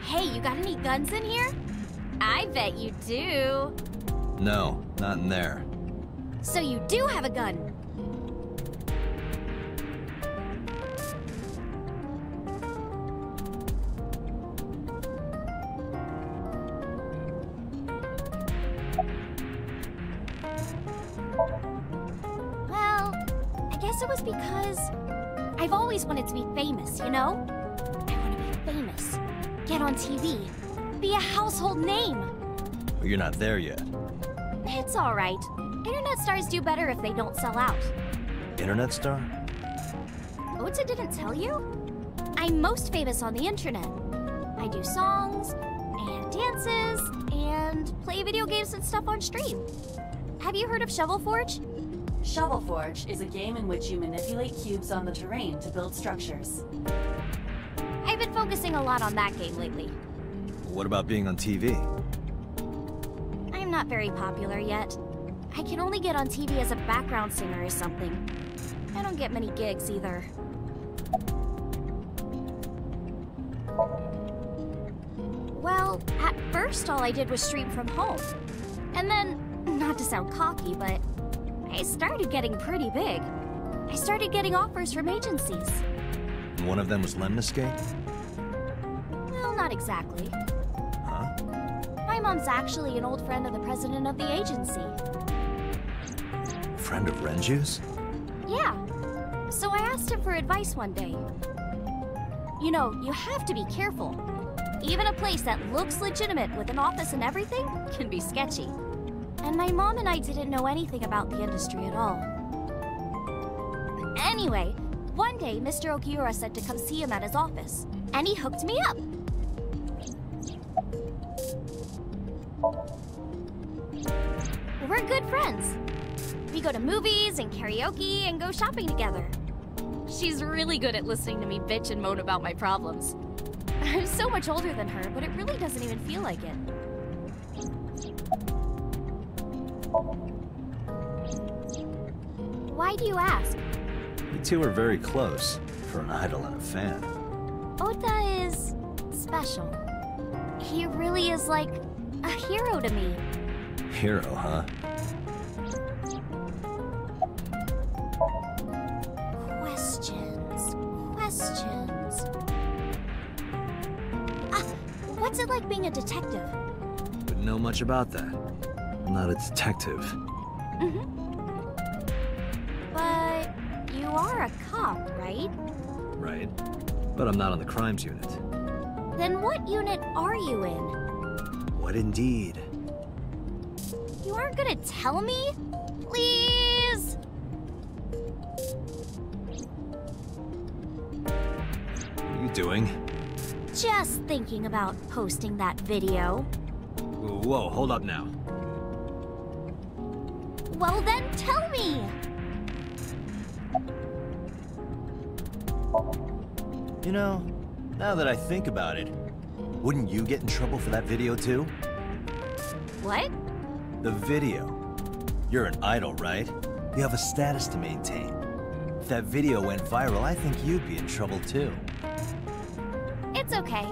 Speaker 7: Hey, you got any guns in here? I bet you do.
Speaker 2: No, not in there.
Speaker 7: So you do have a gun. Well, I guess it was because I've always wanted to be famous, you know? I want to be famous. Get on TV. Be a household name.
Speaker 2: But you're not there yet.
Speaker 7: It's alright. Internet stars do better if they don't sell out.
Speaker 2: Internet star?
Speaker 7: Ota didn't tell you? I'm most famous on the internet. I do songs, and dances, and play video games and stuff on stream. Have you heard of Shovel Forge?
Speaker 3: Shovel Forge is a game in which you manipulate cubes on the terrain to build structures.
Speaker 7: I've been focusing a lot on that game lately.
Speaker 2: What about being on TV?
Speaker 7: I'm not very popular yet. I can only get on TV as a background singer or something. I don't get many gigs either. Well, at first all I did was stream from home. And then, not to sound cocky, but I started getting pretty big. I started getting offers from agencies.
Speaker 2: And one of them was Lemniscate?
Speaker 7: Well, not exactly.
Speaker 2: Huh?
Speaker 7: My mom's actually an old friend of the president of the agency.
Speaker 2: Friend of Renju's?
Speaker 7: Yeah. So I asked him for advice one day. You know, you have to be careful. Even a place that looks legitimate with an office and everything can be sketchy. And my mom and I didn't know anything about the industry at all. Anyway, one day Mr. Okiura said to come see him at his office, and he hooked me up. We're good friends. We go to movies and karaoke and go shopping together. She's really good at listening to me bitch and moan about my problems. I'm so much older than her, but it really doesn't even feel like it. Why do you ask?
Speaker 2: You two are very close, for an idol and a fan.
Speaker 7: Ota is special. He really is like a hero to me.
Speaker 2: Hero, huh?
Speaker 7: Questions. What's it like being a detective?
Speaker 2: Wouldn't know much about that. I'm not a detective.
Speaker 7: But you are a cop, right?
Speaker 2: Right. But I'm not on the crimes unit.
Speaker 7: Then what unit are you in?
Speaker 2: What indeed?
Speaker 7: You aren't gonna tell me? Please?
Speaker 2: doing?
Speaker 7: Just thinking about posting that video.
Speaker 2: Whoa, hold up now.
Speaker 7: Well then, tell me!
Speaker 2: You know, now that I think about it, wouldn't you get in trouble for that video too?
Speaker 7: What?
Speaker 2: The video. You're an idol, right? You have a status to maintain. If that video went viral, I think you'd be in trouble too.
Speaker 7: It's okay.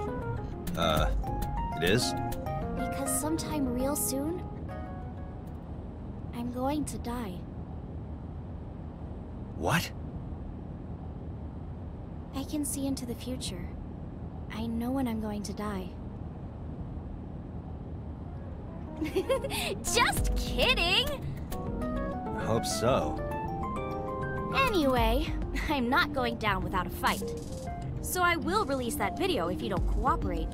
Speaker 2: It is?
Speaker 7: Because sometime real soon, I'm going to die.
Speaker 2: What?
Speaker 7: I can see into the future. I know when I'm going to die. Just kidding!
Speaker 2: I hope so.
Speaker 7: Anyway, I'm not going down without a fight. So I will release that video if you don't cooperate.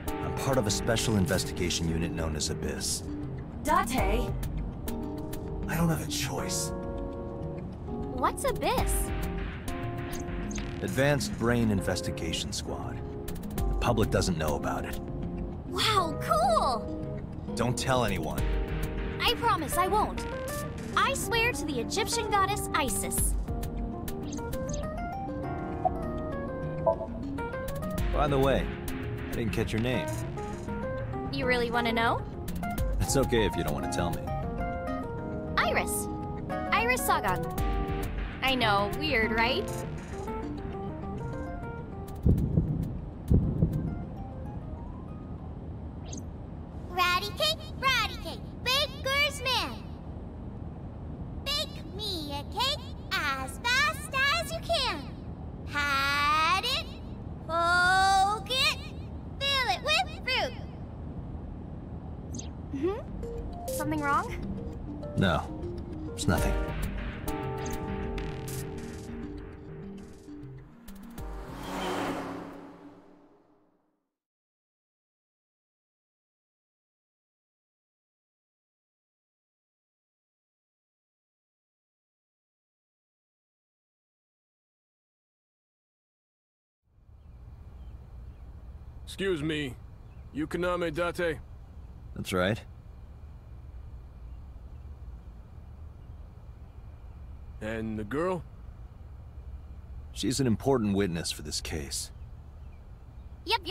Speaker 2: I'm part of a special investigation unit known as Abyss.
Speaker 3: Date!
Speaker 2: I don't have a choice.
Speaker 7: What's Abyss?
Speaker 2: Advanced Brain Investigation Squad. The public doesn't know about it.
Speaker 7: Wow, cool!
Speaker 2: Don't tell anyone.
Speaker 7: I promise I won't. I swear to the Egyptian goddess Isis.
Speaker 2: By the way, I didn't catch your name.
Speaker 7: You really want to know?
Speaker 2: It's okay if you don't want to tell me.
Speaker 7: Iris. Iris Sagan. I know, weird, right?
Speaker 8: Ratty cake, baker's man. Bake me a cake as fast as you can. Pat it, poke it, fill it with fruit.
Speaker 7: Something wrong?
Speaker 2: No, it's nothing.
Speaker 9: Excuse me, you Kaname Date?
Speaker 2: That's right.
Speaker 9: And the girl?
Speaker 2: She's an important witness for this case.
Speaker 8: Yep.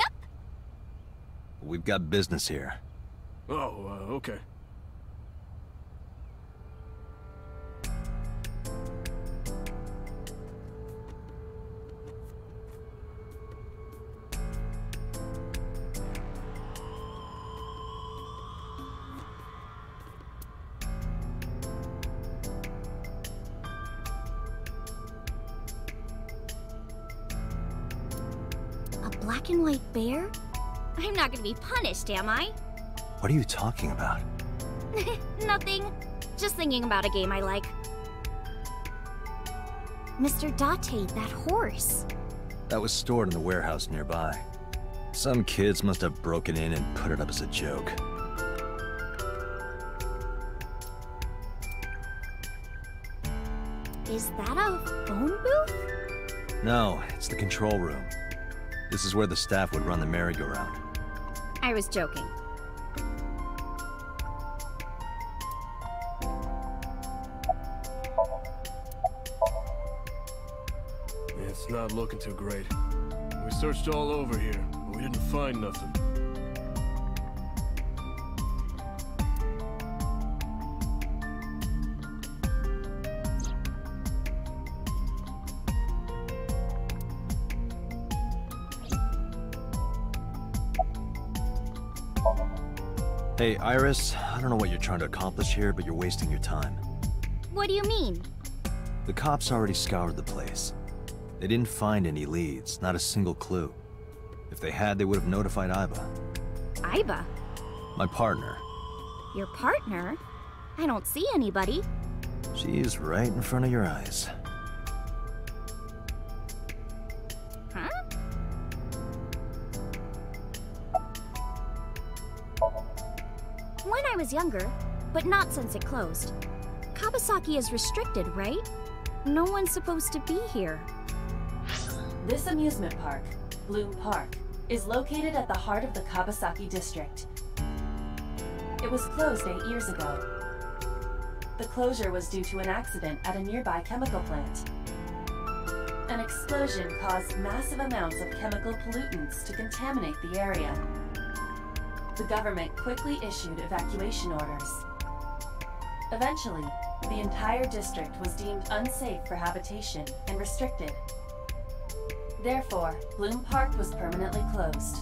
Speaker 2: We've got business here.
Speaker 9: Oh, okay.
Speaker 7: A black and white bear?
Speaker 8: I'm not gonna be punished, am I?
Speaker 2: What are you talking about?
Speaker 7: Nothing. Just thinking about a game I like. Mr. Date, that horse.
Speaker 2: That was stored in the warehouse nearby. Some kids must have broken in and put it up as a joke.
Speaker 7: Is that a phone booth?
Speaker 2: No, it's the control room. This is where the staff would run the merry-go-round.
Speaker 7: I was joking.
Speaker 9: It's not looking too great. We searched all over here, but we didn't find nothing.
Speaker 2: Hey, Iris, I don't know what you're trying to accomplish here, but you're wasting your time.
Speaker 7: What do you mean?
Speaker 2: The cops already scoured the place. They didn't find any leads, not a single clue. If they had, they would have notified Iba.
Speaker 7: Iba?
Speaker 2: My partner.
Speaker 7: Your partner? I don't see anybody.
Speaker 2: She's right in front of your eyes.
Speaker 7: Huh? When I was younger, but not since it closed. Kawasaki is restricted, right? No one's supposed to be here.
Speaker 3: This amusement park, Bloom Park, is located at the heart of the Kawasaki district. It was closed 8 years ago. The closure was due to an accident at a nearby chemical plant. An explosion caused massive amounts of chemical pollutants to contaminate the area. The government quickly issued evacuation orders. Eventually, the entire district was deemed unsafe for habitation and restricted. Therefore, Bloom Park was permanently closed.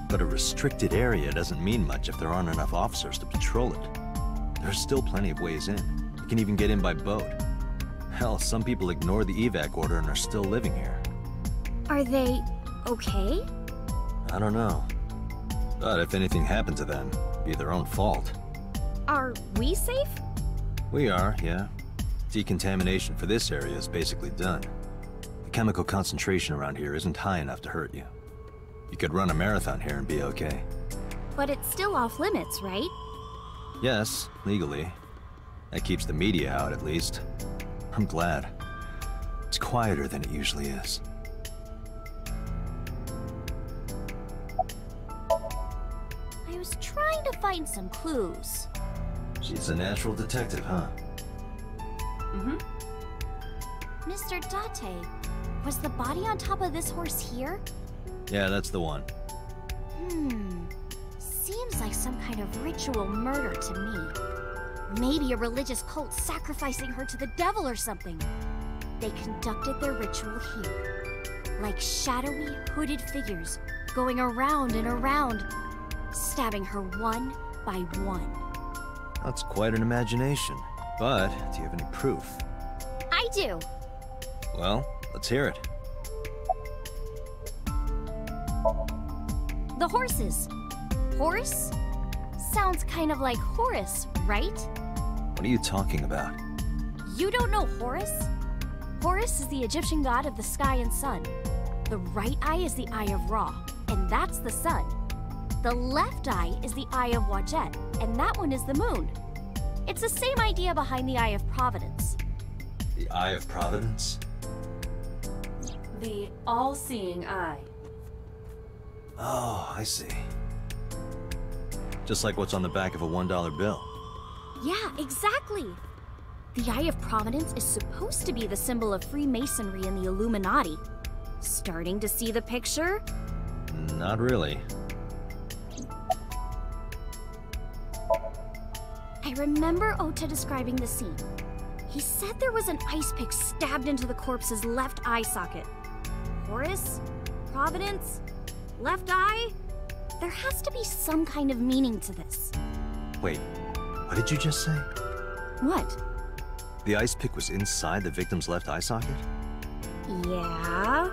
Speaker 2: But a restricted area doesn't mean much if there aren't enough officers to patrol it. There's still plenty of ways in. You can even get in by boat. Hell, some people ignore the evac order and are still living here.
Speaker 7: Are they okay?
Speaker 2: I don't know. But if anything happened to them, it'd be their own fault.
Speaker 7: Are we safe?
Speaker 2: We are, yeah. Decontamination for this area is basically done. The chemical concentration around here isn't high enough to hurt you. You could run a marathon here and be okay.
Speaker 7: But it's still off limits, right?
Speaker 2: Yes, legally. That keeps the media out, at least. I'm glad. It's quieter than it usually is.
Speaker 7: I was trying to find some clues.
Speaker 2: She's a natural detective, huh?
Speaker 3: Mm-hmm.
Speaker 7: Mr. Date, was the body on top of this horse here?
Speaker 2: Yeah, that's the one.
Speaker 7: Seems like some kind of ritual murder to me. Maybe a religious cult sacrificing her to the devil or something. They conducted their ritual here. Like shadowy, hooded figures going around and around, stabbing her one by one.
Speaker 2: That's quite an imagination. But, do you have any proof?
Speaker 7: I do.
Speaker 2: Well, let's hear it.
Speaker 7: The horses. Horse? Sounds kind of like Horus, right?
Speaker 2: What are you talking about?
Speaker 7: You don't know Horus? Horus is the Egyptian god of the sky and sun. The right eye is the eye of Ra, and that's the sun. The left eye is the eye of Wadjet, and that one is the moon. It's the same idea behind the eye of Providence.
Speaker 2: The Eye of Providence?
Speaker 3: The all-seeing eye.
Speaker 2: Oh, I see. Just like what's on the back of a $1 bill.
Speaker 7: Yeah, exactly. The Eye of Providence is supposed to be the symbol of Freemasonry and the Illuminati. Starting to see the picture?
Speaker 2: Not really.
Speaker 7: I remember Ota describing the scene. He said there was an ice pick stabbed into the corpse's left eye socket. Horus? Providence? Left eye? There has to be some kind of meaning to this.
Speaker 2: Wait, what did you just say?
Speaker 7: What?
Speaker 2: The ice pick was inside the victim's left eye socket?
Speaker 7: Yeah?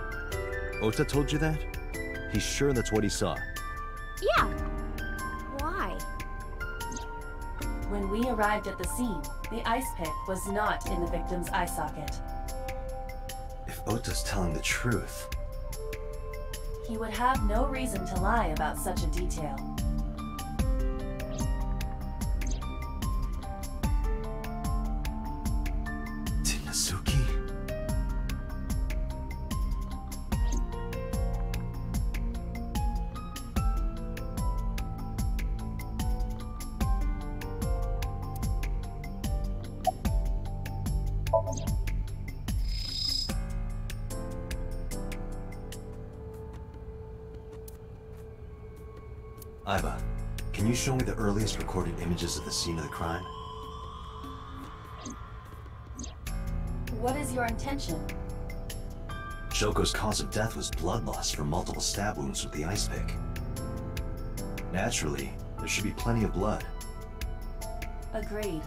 Speaker 2: Ota told you that? He's sure that's what he saw.
Speaker 7: Yeah. Why?
Speaker 3: When we arrived at the scene, the ice pick was not in the victim's eye socket.
Speaker 2: If Ota's telling the truth...
Speaker 3: He would have no reason to lie about such a detail.
Speaker 2: Tinazuki? Aiba, can you show me the earliest recorded images of the scene of the crime?
Speaker 3: What is your intention?
Speaker 2: Shoko's cause of death was blood loss from multiple stab wounds with the ice pick. Naturally, there should be plenty of blood.
Speaker 3: Agreed.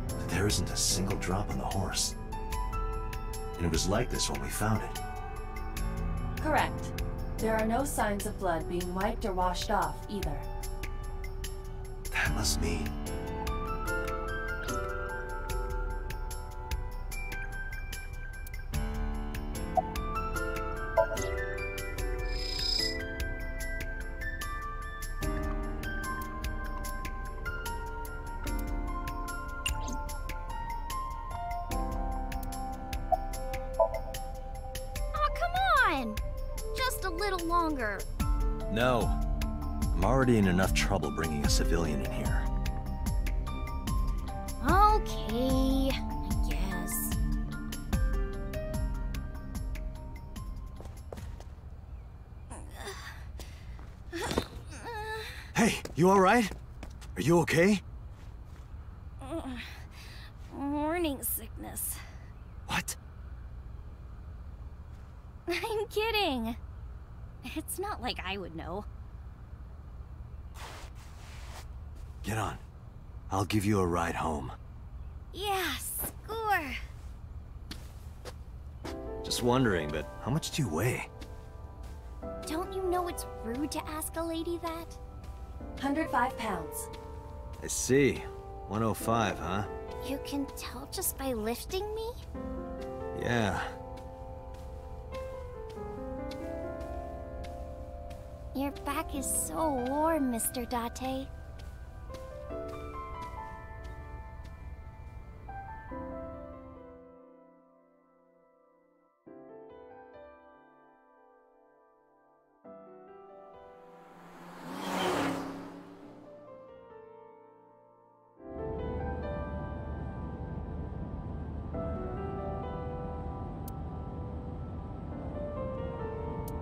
Speaker 2: But there isn't a single drop on the horse. And it was like this when we found it.
Speaker 3: Correct. There are no signs of blood being wiped or washed off, either.
Speaker 2: That must mean...
Speaker 7: little longer.
Speaker 2: No. I'm already in enough trouble bringing a civilian in here.
Speaker 7: Okay, I guess.
Speaker 2: Hey, you alright? Are you okay?
Speaker 7: Morning sickness.
Speaker 2: What?
Speaker 7: I'm kidding. It's not like I would know.
Speaker 2: Get on. I'll give you a ride home.
Speaker 7: Yeah, score.
Speaker 2: Just wondering, but how much do you weigh?
Speaker 7: Don't you know it's rude to ask a lady that?
Speaker 3: 105 pounds.
Speaker 2: I see. 105, huh?
Speaker 7: You can tell just by lifting me?
Speaker 2: Yeah.
Speaker 7: Your back is so warm, Mr. Date.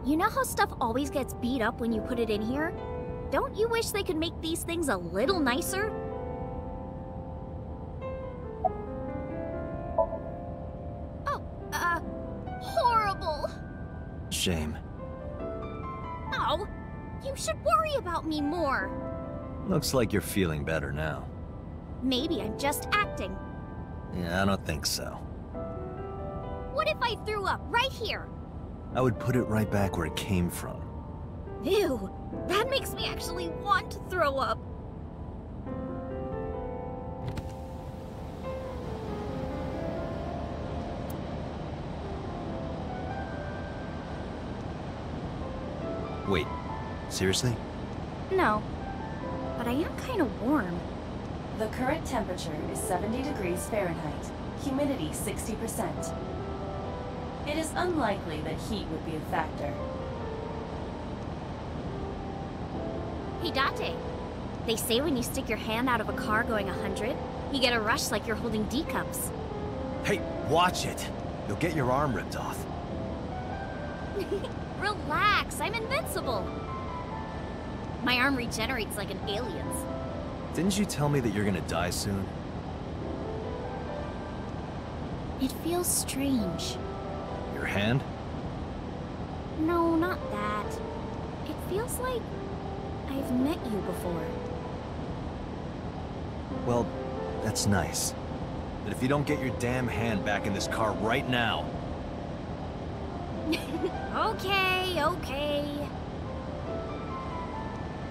Speaker 7: You know how stuff always gets beat up when you put it in here? Don't you wish they could make these things a little nicer? Oh, horrible.
Speaker 2: Shame.
Speaker 7: Oh, you should worry about me more.
Speaker 2: Looks like you're feeling better now.
Speaker 7: Maybe I'm just acting.
Speaker 2: Yeah, I don't think so.
Speaker 7: What if I threw up right here?
Speaker 2: I would put it right back where it came from.
Speaker 7: Ew, that makes me actually want to throw up.
Speaker 2: Wait, seriously?
Speaker 7: No, but I am kind of warm.
Speaker 3: The current temperature is 70 degrees Fahrenheit. Humidity 60%. It is unlikely that heat would be a factor.
Speaker 7: Hey, Date. They say when you stick your hand out of a car going 100, you get a rush like you're holding D cups.
Speaker 2: Hey, watch it! You'll get your arm ripped off.
Speaker 7: Relax, I'm invincible. My arm regenerates like an alien's.
Speaker 2: Didn't you tell me that you're gonna die soon?
Speaker 7: It feels strange.
Speaker 2: Your hand?
Speaker 7: No, not that. It feels like I've met you before.
Speaker 2: Well, that's nice. But if you don't get your damn hand back in this car right now...
Speaker 7: Okay, okay.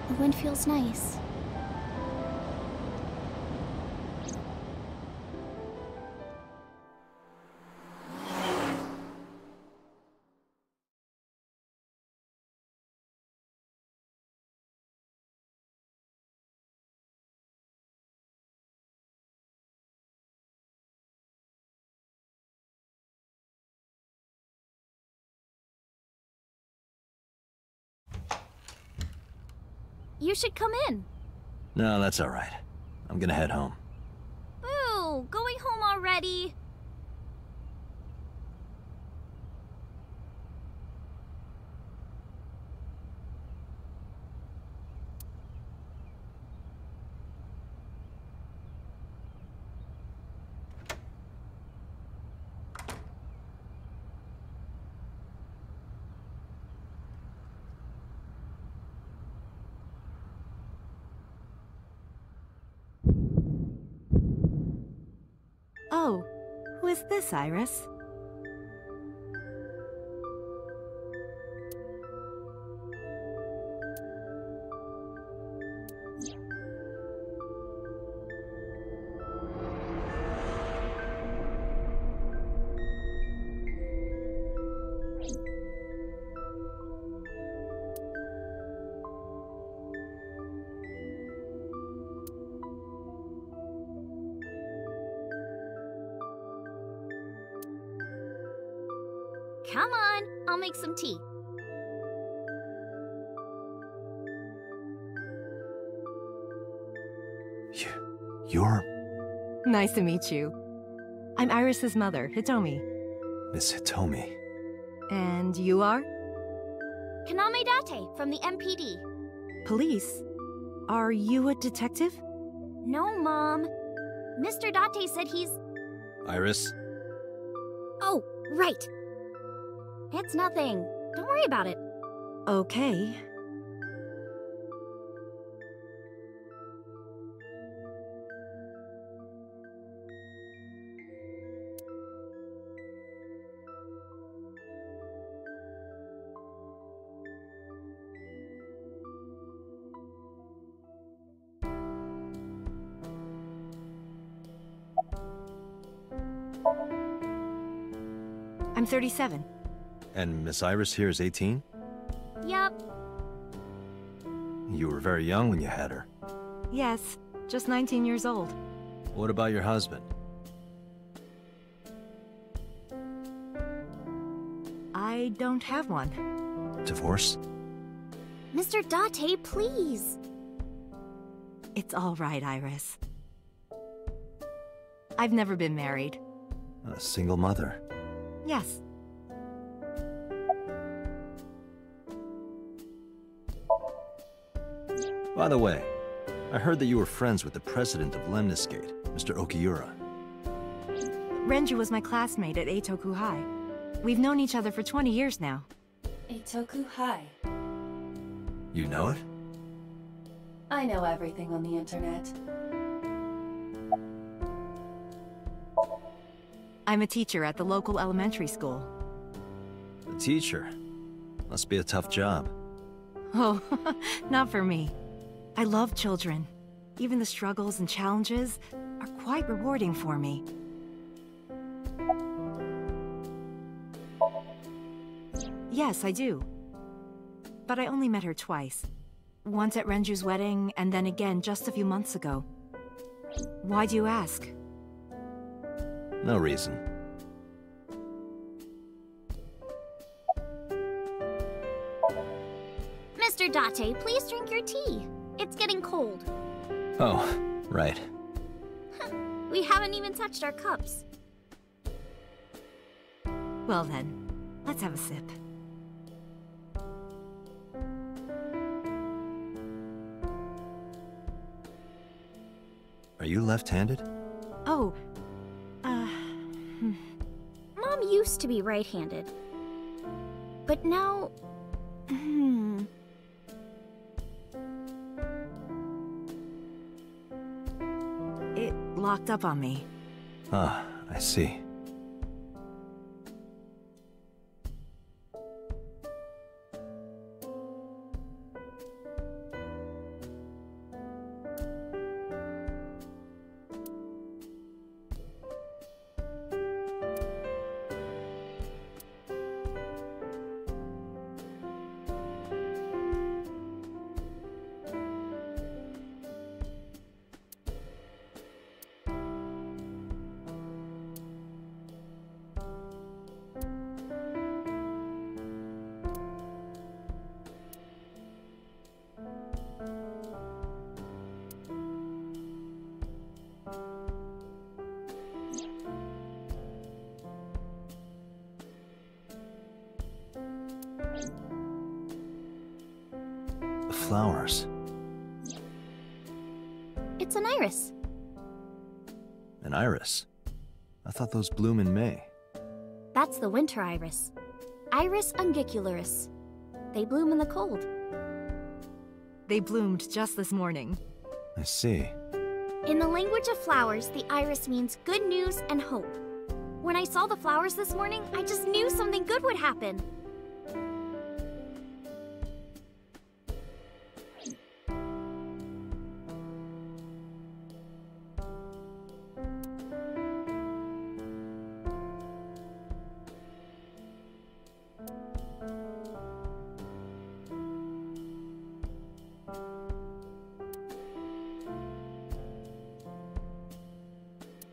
Speaker 7: The wind feels nice. You should come in.
Speaker 2: No, that's all right. I'm gonna head home.
Speaker 7: Boo! Going home already?
Speaker 5: Oh, who is this, Iris?
Speaker 7: Come on, I'll make some tea.
Speaker 2: You're
Speaker 10: Nice to meet you. I'm Iris's mother, Hitomi.
Speaker 2: Miss Hitomi.
Speaker 10: And you are?
Speaker 7: Kaname Date from the MPD.
Speaker 10: Police? Are you a detective?
Speaker 7: No, Mom. Mr. Date said he's...
Speaker 2: Iris?
Speaker 7: Oh, right. It's nothing. Don't worry about it.
Speaker 10: Okay. I'm 37.
Speaker 2: And Miss Iris here is 18?
Speaker 7: Yup.
Speaker 2: You were very young when you had her.
Speaker 10: Yes, just 19 years old.
Speaker 2: What about your husband?
Speaker 10: I don't have one.
Speaker 2: Divorce?
Speaker 7: Mr. Date, please.
Speaker 10: It's all right, Iris. I've never been married.
Speaker 2: A single mother.
Speaker 10: Yes.
Speaker 2: By the way, I heard that you were friends with the president of Lemniscate, Mr. Okiura.
Speaker 10: Renju was my classmate at Eitoku High. We've known each other for 20 years now.
Speaker 3: Eitoku High.
Speaker 2: You know it?
Speaker 3: I know everything on the internet.
Speaker 10: I'm a teacher at the local elementary school.
Speaker 2: A teacher? Must be a tough job.
Speaker 10: Oh, not for me. I love children. Even the struggles and challenges are quite rewarding for me. Yes, I do. But I only met her twice. Once at Renju's wedding, and then again just a few months ago. Why do you ask?
Speaker 2: No reason.
Speaker 7: Mr. Date, please drink your tea. It's getting cold.
Speaker 2: Oh, right.
Speaker 7: We haven't even touched our cups.
Speaker 10: Well then, let's have a sip.
Speaker 2: Are you left-handed?
Speaker 10: Oh,
Speaker 7: Mom used to be right-handed. But now...
Speaker 10: It locked up on me.
Speaker 2: Ah, I see. The flowers.
Speaker 7: It's an iris.
Speaker 2: An iris? I thought those bloom in May.
Speaker 7: That's the winter iris. Iris ungicularis. They bloom in the cold.
Speaker 10: They bloomed just this morning.
Speaker 2: I see.
Speaker 7: In the language of flowers, the iris means good news and hope. When I saw the flowers this morning, I just knew something good would happen.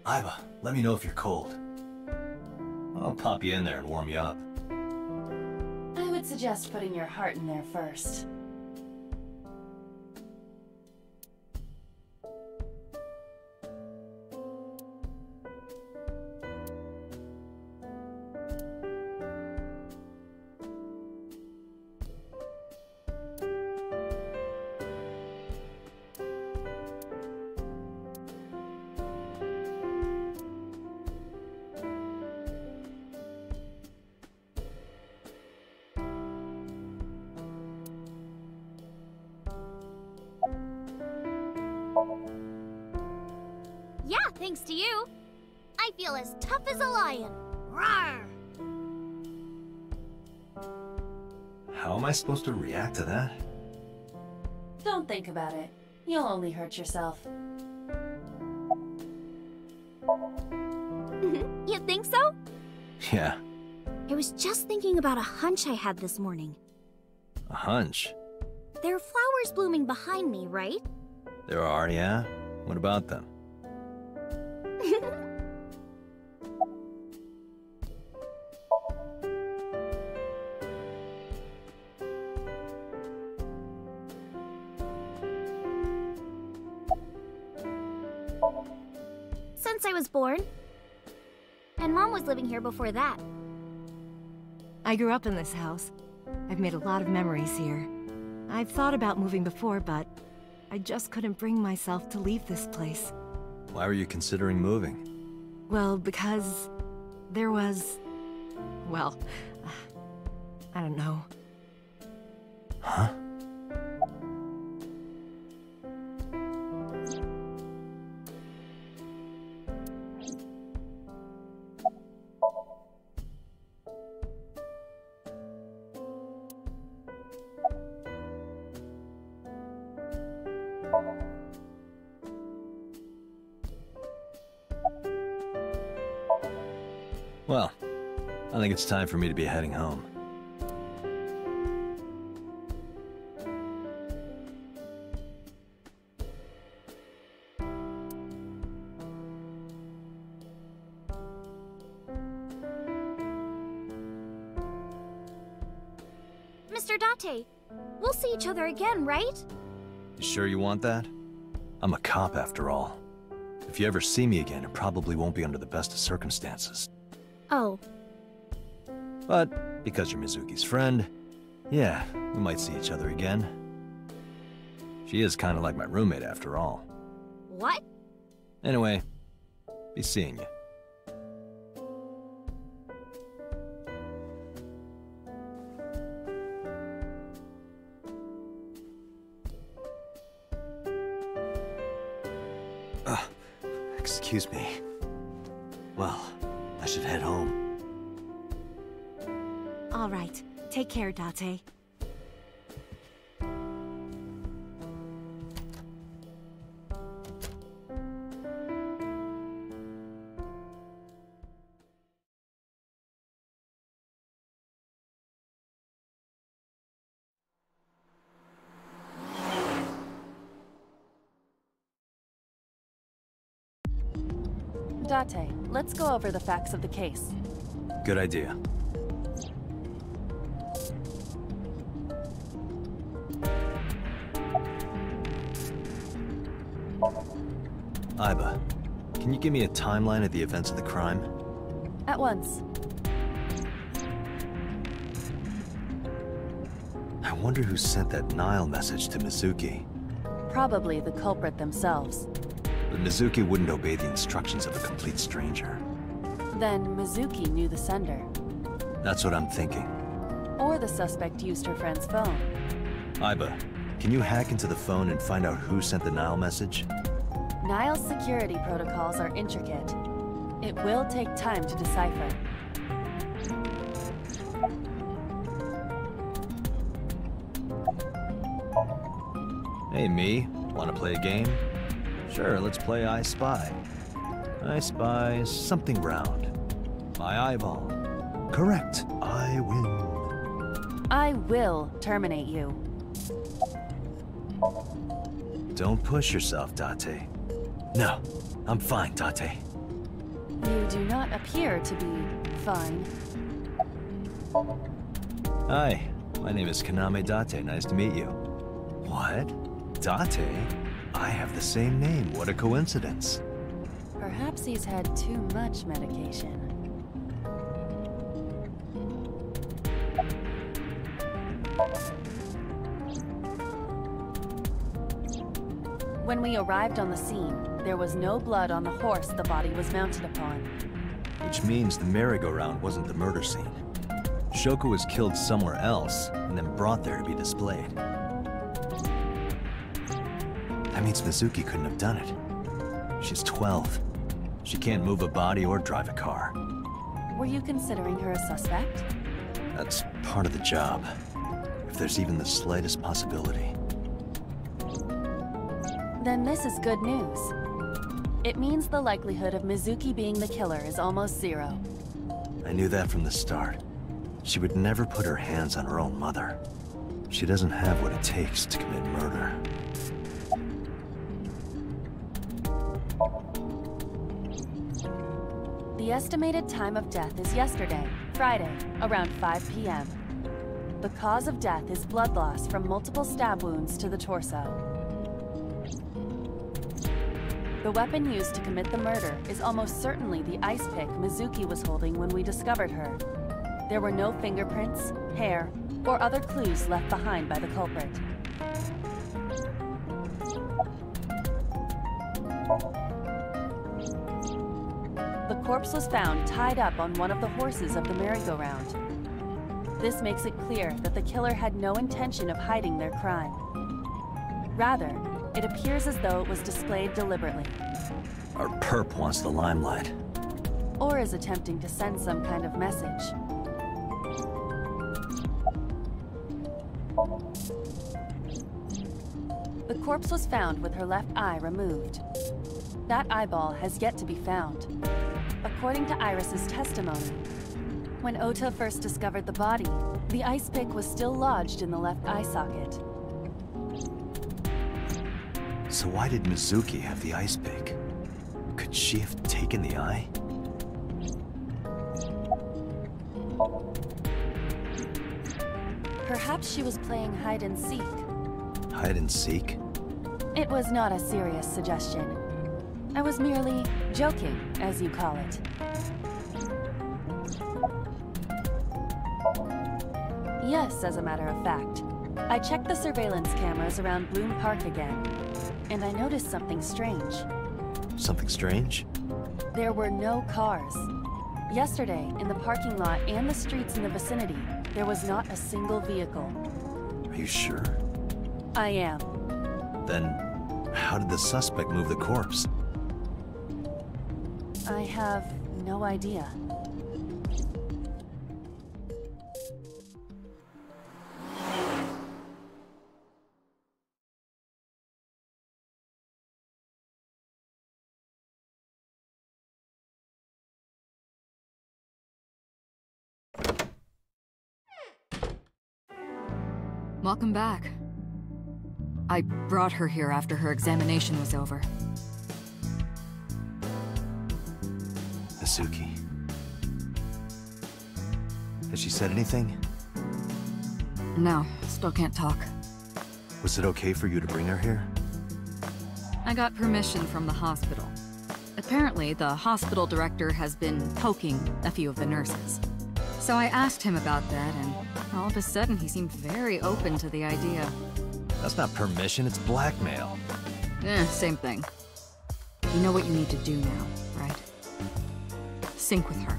Speaker 2: Iva, let me know if you're cold. I'll pop you in there and warm you up.
Speaker 3: I would suggest putting your heart in there first.
Speaker 8: Thanks to you, I feel as tough as a lion. Rawr!
Speaker 2: How am I supposed to react to that?
Speaker 3: Don't think about it. You'll only hurt yourself.
Speaker 7: You think so?
Speaker 2: Yeah.
Speaker 7: I was just thinking about a hunch I had this morning.
Speaker 2: A hunch?
Speaker 7: There are flowers blooming behind me, right?
Speaker 2: There are, yeah? What about them?
Speaker 7: Since I was born. And Mom was living here before that.
Speaker 10: I grew up in this house. I've made a lot of memories here. I've thought about moving before, but I just couldn't bring myself to leave this place.
Speaker 2: Why were you considering moving?
Speaker 10: Well, because there was... well, I don't know.
Speaker 2: Huh? Well, I think it's time for me to be heading home.
Speaker 7: Mr. Date, we'll see each other again, right?
Speaker 2: You sure you want that? I'm a cop after all. If you ever see me again, it probably won't be under the best of circumstances.
Speaker 7: Oh.
Speaker 2: But because you're Mizuki's friend, yeah, we might see each other again. She is kind of like my roommate after all.
Speaker 7: What?
Speaker 2: Anyway, be seeing you. Excuse me. Well, I should head home.
Speaker 10: All right. Take care, Date.
Speaker 3: Date, let's go over the facts of the case.
Speaker 2: Good idea. Aiba, can you give me a timeline of the events of the crime?
Speaker 3: At once.
Speaker 2: I wonder who sent that Nile message to Mizuki.
Speaker 3: Probably the culprit themselves.
Speaker 2: But Mizuki wouldn't obey the instructions of a complete stranger.
Speaker 3: Then Mizuki knew the sender.
Speaker 2: That's what I'm thinking.
Speaker 3: Or the suspect used her friend's phone.
Speaker 2: Aiba, can you hack into the phone and find out who sent the Nile message?
Speaker 3: Nile's security protocols are intricate. It will take time to decipher.
Speaker 2: Hey, me. Want to play a game? Sure, let's play I Spy. I spy something round. My eyeball. Correct. I win.
Speaker 3: I will terminate you.
Speaker 2: Don't push yourself, Date. No, I'm fine, Date.
Speaker 3: You do not appear to be fine.
Speaker 2: Hi, my name is Kaname Date. Nice to meet you. What? Date? I have the same name. What a coincidence.
Speaker 3: Perhaps he's had too much medication. When we arrived on the scene, there was no blood on the horse the body was mounted upon.
Speaker 2: Which means the merry-go-round wasn't the murder scene. Shoko was killed somewhere else, and then brought there to be displayed. That means Mizuki couldn't have done it. She's 12. She can't move a body or drive a car.
Speaker 3: Were you considering her a suspect?
Speaker 2: That's part of the job. If there's even the slightest possibility.
Speaker 3: Then this is good news. It means the likelihood of Mizuki being the killer is almost zero.
Speaker 2: I knew that from the start. She would never put her hands on her own mother. She doesn't have what it takes to commit murder.
Speaker 3: The estimated time of death is yesterday, Friday, around 5 p.m. The cause of death is blood loss from multiple stab wounds to the torso. The weapon used to commit the murder is almost certainly the ice pick Mizuki was holding when we discovered her. There were no fingerprints, hair, or other clues left behind by the culprit. The corpse was found tied up on one of the horses of the merry-go-round. This makes it clear that the killer had no intention of hiding their crime. Rather, it appears as though it was displayed deliberately.
Speaker 2: Our perp wants the limelight.
Speaker 3: Or is attempting to send some kind of message. The corpse was found with her left eye removed. That eyeball has yet to be found. According to Iris's testimony, when Ota first discovered the body, the ice pick was still lodged in the left eye socket.
Speaker 2: So why did Mizuki have the ice pick? Could she have taken the eye?
Speaker 3: Perhaps she was playing hide and seek.
Speaker 2: Hide and seek?
Speaker 3: It was not a serious suggestion. I was merely joking, as you call it. Yes, as a matter of fact. I checked the surveillance cameras around Bloom Park again, and I noticed something strange.
Speaker 2: Something strange?
Speaker 3: There were no cars. Yesterday, in the parking lot and the streets in the vicinity, there was not a single vehicle.
Speaker 2: Are you sure?
Speaker 3: I am.
Speaker 2: Then, how did the suspect move the corpse?
Speaker 3: I have no idea.
Speaker 1: Welcome back. I brought her here after her examination was over.
Speaker 2: Mizuki. Has she said anything?
Speaker 1: No, still can't talk.
Speaker 2: Was it okay for you to bring her here?
Speaker 1: I got permission from the hospital. Apparently, the hospital director has been poking a few of the nurses. So I asked him about that, and all of a sudden he seemed very open to the idea.
Speaker 2: That's not permission, it's blackmail.
Speaker 1: Same thing. You know what you need to do now, right? Sync with her.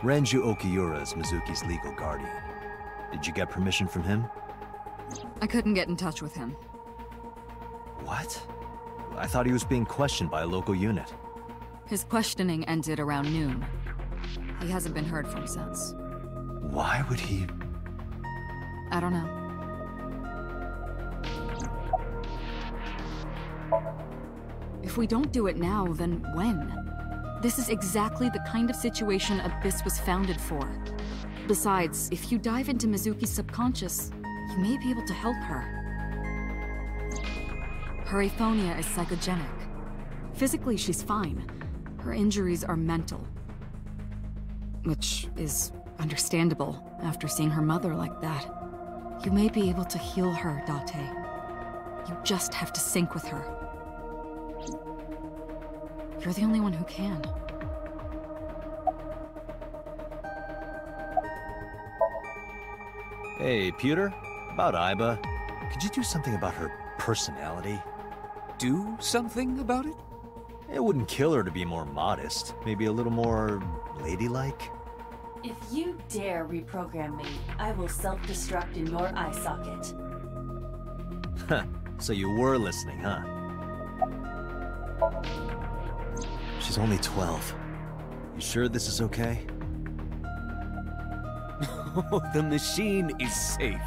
Speaker 2: Renju Okiura is Mizuki's legal guardian. Did you get permission from him?
Speaker 1: I couldn't get in touch with him.
Speaker 2: What? I thought he was being questioned by a local unit.
Speaker 1: His questioning ended around noon. He hasn't been heard from since.
Speaker 2: Why would he...
Speaker 1: I don't know. If we don't do it now, then when? This is exactly the kind of situation Abyss was founded for. Besides, if you dive into Mizuki's subconscious, you may be able to help her. Her aphonia is psychogenic. Physically, she's fine. Her injuries are mental. Which is understandable after seeing her mother like that. You may be able to heal her, Date. You just have to sync with her. You're the only one who can.
Speaker 2: Hey, Pewter? About Aiba. Could you do something about her personality?
Speaker 4: Do something about it?
Speaker 2: It wouldn't kill her to be more modest. Maybe a little more ladylike?
Speaker 3: If you dare reprogram me, I will self-destruct in your eye socket.
Speaker 2: Huh. So you were listening, huh? She's only 12. You sure this is okay?
Speaker 4: The machine is safe.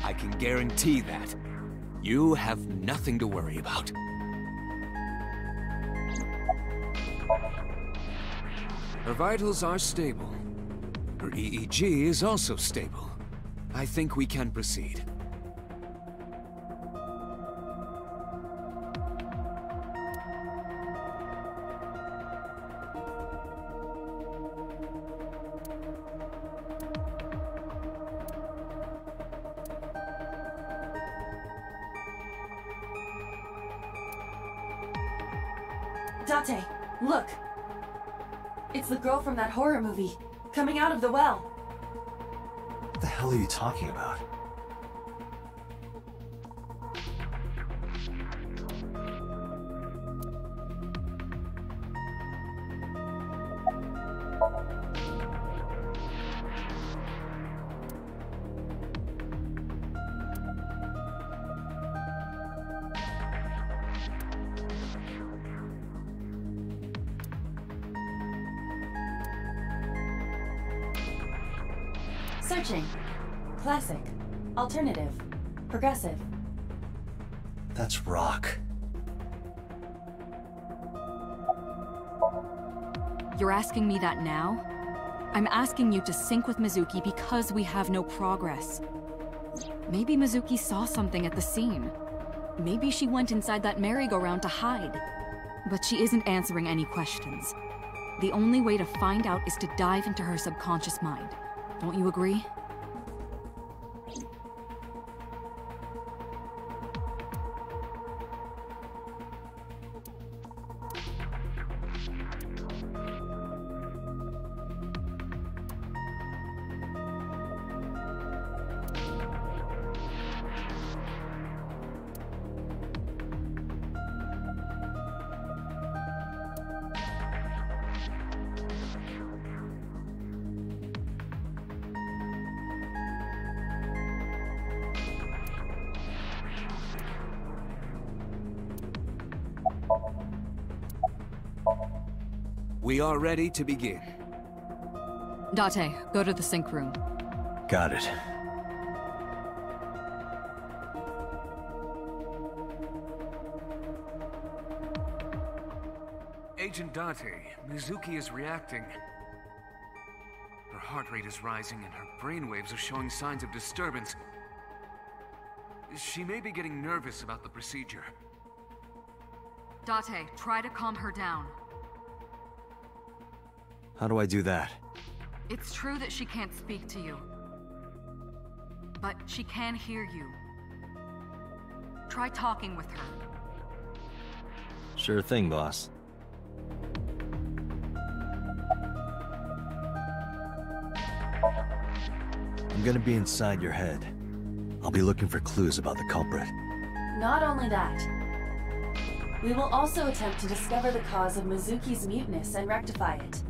Speaker 4: I can guarantee that. You have nothing to worry about. Her vitals are stable. Her EEG is also stable. I think we can proceed.
Speaker 3: Date, look! It's the girl from that horror movie, coming out of the well.
Speaker 2: What the hell are you talking about?
Speaker 3: Searching. Classic. Alternative. Progressive.
Speaker 2: That's rock.
Speaker 1: You're asking me that now? I'm asking you to sync with Mizuki because we have no progress. Maybe Mizuki saw something at the scene. Maybe she went inside that merry-go-round to hide. But she isn't answering any questions. The only way to find out is to dive into her subconscious mind. Don't you agree?
Speaker 4: We are ready to begin.
Speaker 1: Date, go to the sync room.
Speaker 2: Got it.
Speaker 4: Agent Date, Mizuki is reacting. Her heart rate is rising and her brainwaves are showing signs of disturbance. She may be getting nervous about the procedure.
Speaker 1: Date, try to calm her down.
Speaker 2: How do I do that?
Speaker 1: It's true that she can't speak to you. But she can hear you. Try talking with her.
Speaker 2: Sure thing, boss. I'm gonna be inside your head. I'll be looking for clues about the culprit.
Speaker 3: Not only that, we will also attempt to discover the cause of Mizuki's muteness and rectify it.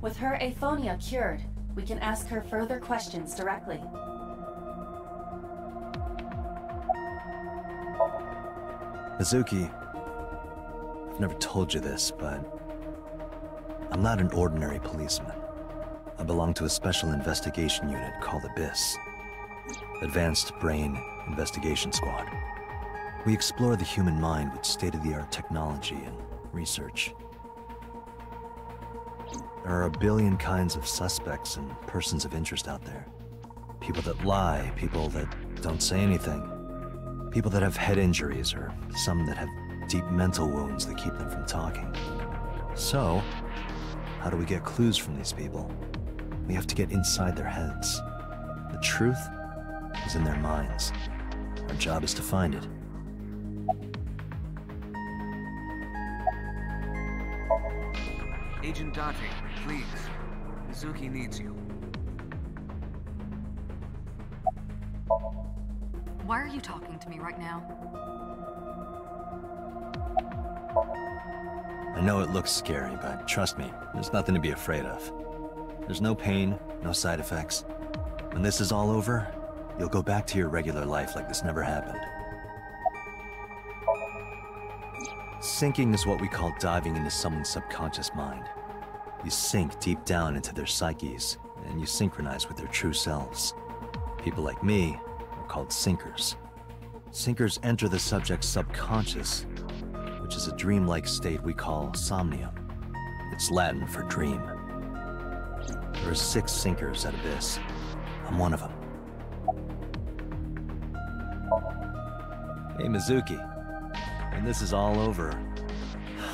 Speaker 3: With her aphonia cured, we can ask her further questions directly.
Speaker 2: Mizuki, I've never told you this, but I'm not an ordinary policeman. I belong to a special investigation unit called ABIS, Advanced Brain Investigation Squad. We explore the human mind with state-of-the-art technology and research. There are a billion kinds of suspects and persons of interest out there. People that lie, people that don't say anything, people that have head injuries, or some that have deep mental wounds that keep them from talking. So, how do we get clues from these people? We have to get inside their heads. The truth is in their minds. Our job is to find it.
Speaker 4: Agent Date, please. Mizuki needs you.
Speaker 1: Why are you talking to me right now?
Speaker 2: I know it looks scary, but trust me, there's nothing to be afraid of. There's no pain, no side effects. When this is all over, you'll go back to your regular life like this never happened. Sinking is what we call diving into someone's subconscious mind. You sink deep down into their psyches, and you synchronize with their true selves. People like me are called sinkers. Sinkers enter the subject's subconscious, which is a dreamlike state we call Somnium. It's Latin for dream. There are 6 sinkers at Abyss. I'm one of them. Hey, Mizuki. When this is all over,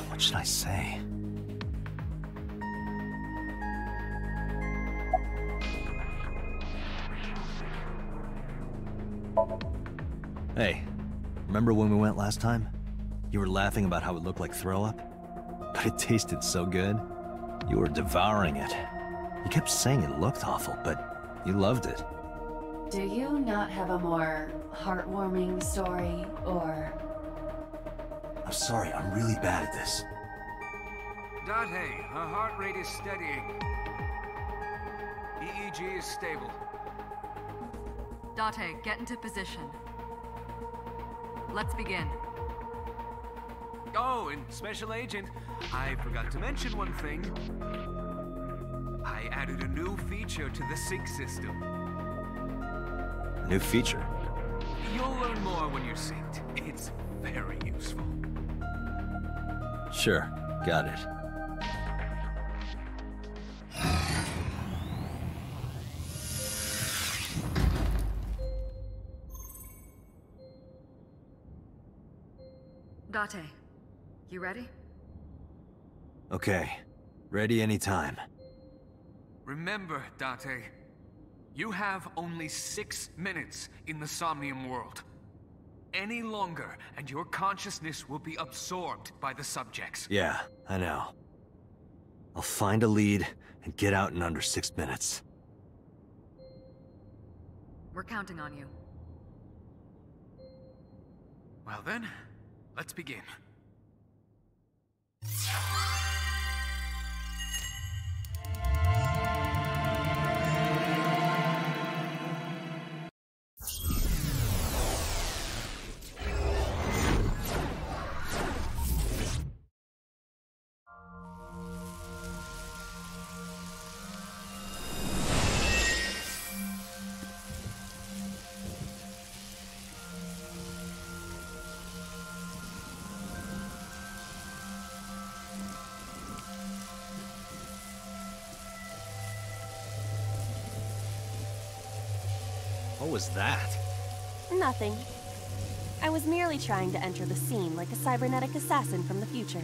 Speaker 2: what should I say? Hey, remember when we went last time? You were laughing about how it looked like throw up? But it tasted so good. You were devouring it. You kept saying it looked awful, but you loved it.
Speaker 3: Do you not have a more heartwarming story, or...
Speaker 2: I'm sorry, I'm really bad at this.
Speaker 4: Date, her heart rate is steadying. EEG is stable.
Speaker 1: Date, get into position. Let's begin.
Speaker 4: Oh, and Special Agent, I forgot to mention one thing. I added a new feature to the sync system.
Speaker 2: A new feature?
Speaker 4: You'll learn more when you're synced. It's very useful.
Speaker 2: Sure, got it.
Speaker 1: Date, you ready?
Speaker 2: Okay, ready anytime.
Speaker 4: Remember, Date, you have only 6 minutes in the Somnium world. Any longer, and your consciousness will be absorbed by the subjects.
Speaker 2: Yeah, I know. I'll find a lead and get out in under 6 minutes.
Speaker 1: We're counting on you.
Speaker 4: Well then, let's begin.
Speaker 2: What was that?
Speaker 11: Nothing. I was merely trying to enter the scene like a cybernetic assassin from the future.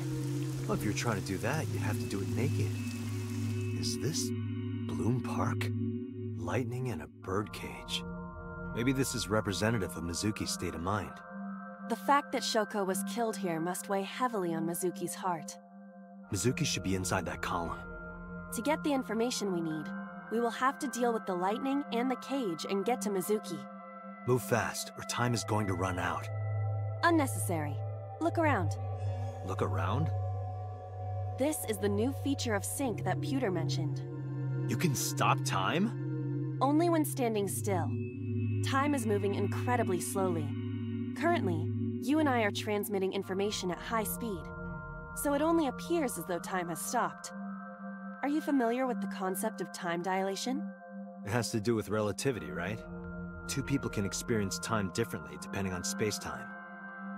Speaker 2: Well, if you're trying to do that, you'd have to do it naked. Is this Bloom Park? Lightning in a birdcage. Maybe this is representative of Mizuki's state of mind.
Speaker 11: The fact that Shoko was killed here must weigh heavily on Mizuki's heart.
Speaker 2: Mizuki should be inside that column.
Speaker 11: To get the information we need, we will have to deal with the lightning and the cage and get to Mizuki.
Speaker 2: Move fast, or time is going to run out.
Speaker 11: Unnecessary. Look around.
Speaker 2: Look around?
Speaker 11: This is the new feature of sync that Pewter mentioned.
Speaker 2: You can stop time?
Speaker 11: Only when standing still. Time is moving incredibly slowly. Currently, you and I are transmitting information at high speed, so it only appears as though time has stopped. Are you familiar with the concept of time dilation?
Speaker 2: It has to do with relativity, right? 2 people can experience time differently depending on space-time.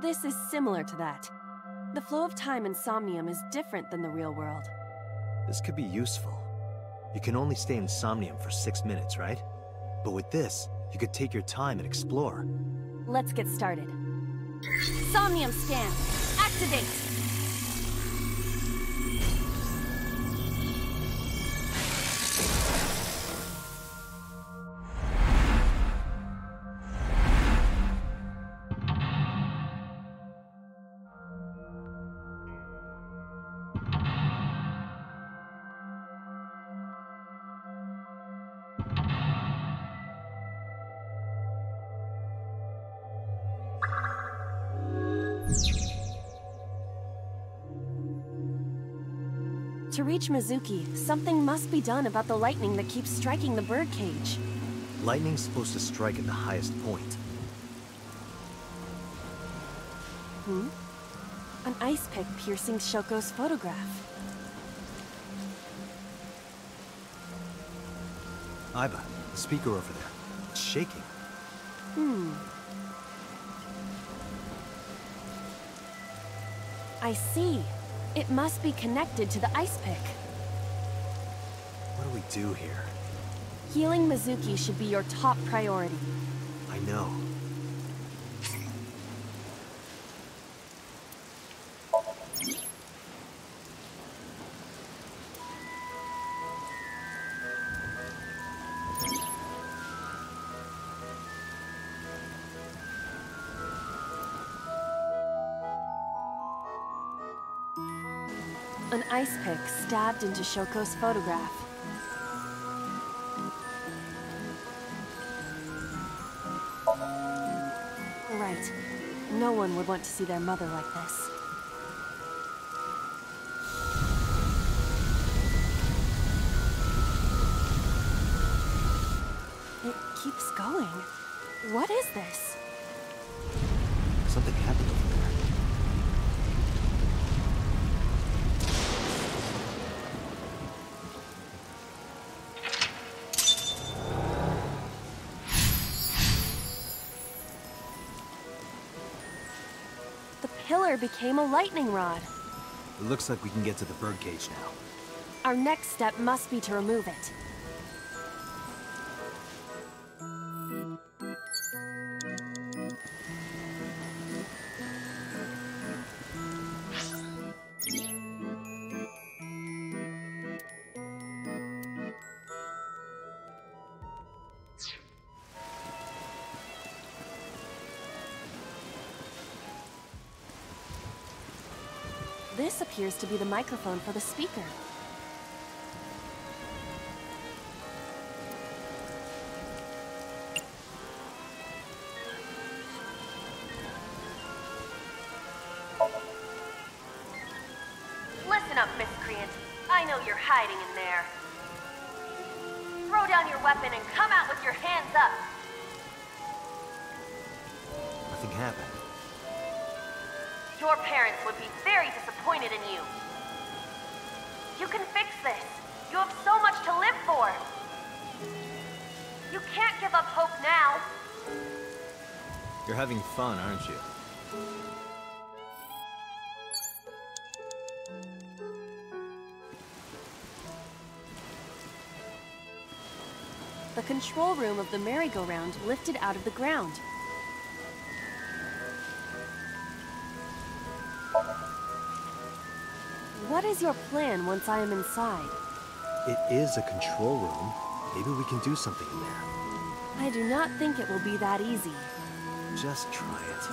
Speaker 11: This is similar to that. The flow of time in Somnium is different than the real world.
Speaker 2: This could be useful. You can only stay in Somnium for 6 minutes, right? But with this, you could take your time and explore.
Speaker 11: Let's get started. Somnium scan! Activate! To reach Mizuki, something must be done about the lightning that keeps striking the birdcage.
Speaker 2: Lightning's supposed to strike at the highest point.
Speaker 11: An ice pick piercing Shoko's photograph.
Speaker 2: Aiba, the speaker over there. It's shaking.
Speaker 11: I see. It must be connected to the ice pick.
Speaker 2: What do we do here?
Speaker 11: Healing Mizuki should be your top priority.
Speaker 2: I know.
Speaker 11: An ice pick stabbed into Shoko's photograph. Right. No one would want to see their mother like this. It keeps going. What is this?
Speaker 2: Something happened over there.
Speaker 11: The pillar became a lightning rod.
Speaker 2: It looks like we can get to the birdcage now.
Speaker 11: Our next step must be to remove it. This appears to be the microphone for the speaker.
Speaker 12: Listen up, miscreant. I know you're hiding in there. Throw down your weapon and come out with your hands up.
Speaker 2: Nothing happened.
Speaker 12: Your parents would be very disappointed in you. You can fix this. You have so much to live for. You can't give up hope now.
Speaker 2: You're having fun, aren't you?
Speaker 11: The control room of the merry-go-round lifted out of the ground. What is your plan once I am inside?
Speaker 2: It is a control room. Maybe we can do something in there.
Speaker 11: I do not think it will be that easy.
Speaker 2: Just try it.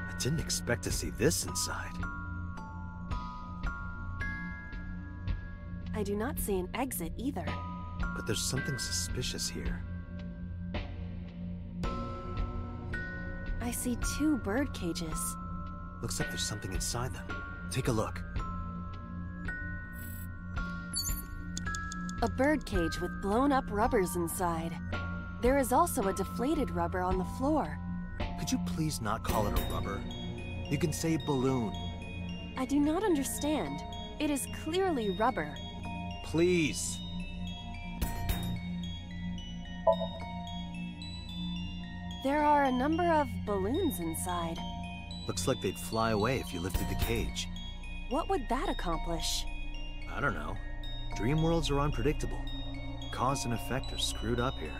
Speaker 2: I didn't expect to see this inside.
Speaker 11: I do not see an exit either.
Speaker 2: But there's something suspicious here.
Speaker 11: I see 2 bird cages.
Speaker 2: Looks like there's something inside them. Take a look.
Speaker 11: A bird cage with blown-up rubbers inside. There is also a deflated rubber on the floor.
Speaker 2: Could you please not call it a rubber? You can say balloon.
Speaker 11: I do not understand. It is clearly rubber.
Speaker 2: Please.
Speaker 11: There are a number of balloons inside.
Speaker 2: Looks like they'd fly away if you lifted the cage.
Speaker 11: What would that accomplish?
Speaker 2: I don't know. Dream worlds are unpredictable. Cause and effect are screwed up here.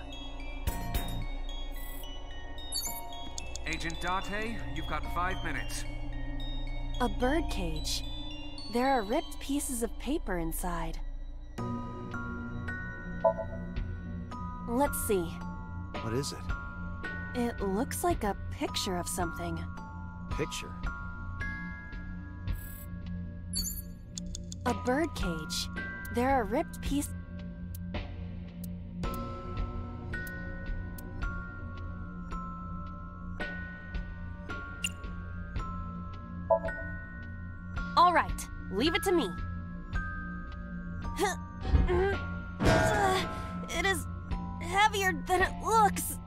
Speaker 4: Agent Date, you've got 5 minutes.
Speaker 11: A bird cage. There are ripped pieces of paper inside. Let's see.
Speaker 2: What is it?
Speaker 11: It looks like a picture of something.
Speaker 2: Picture?
Speaker 11: A bird cage. There are ripped pieces. All right, leave it to me. It is heavier than it looks.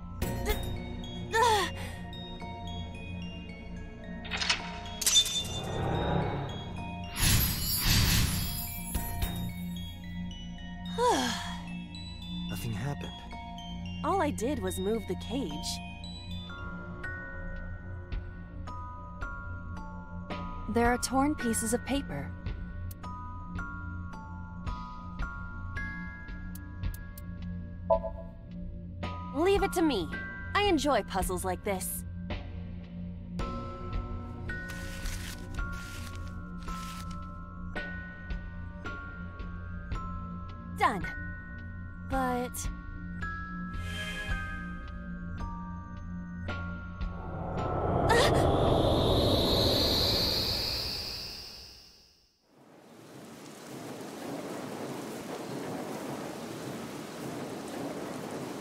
Speaker 2: Nothing happened.
Speaker 11: All I did was move the cage. There are torn pieces of paper. Leave it to me. I enjoy puzzles like this. Done. But...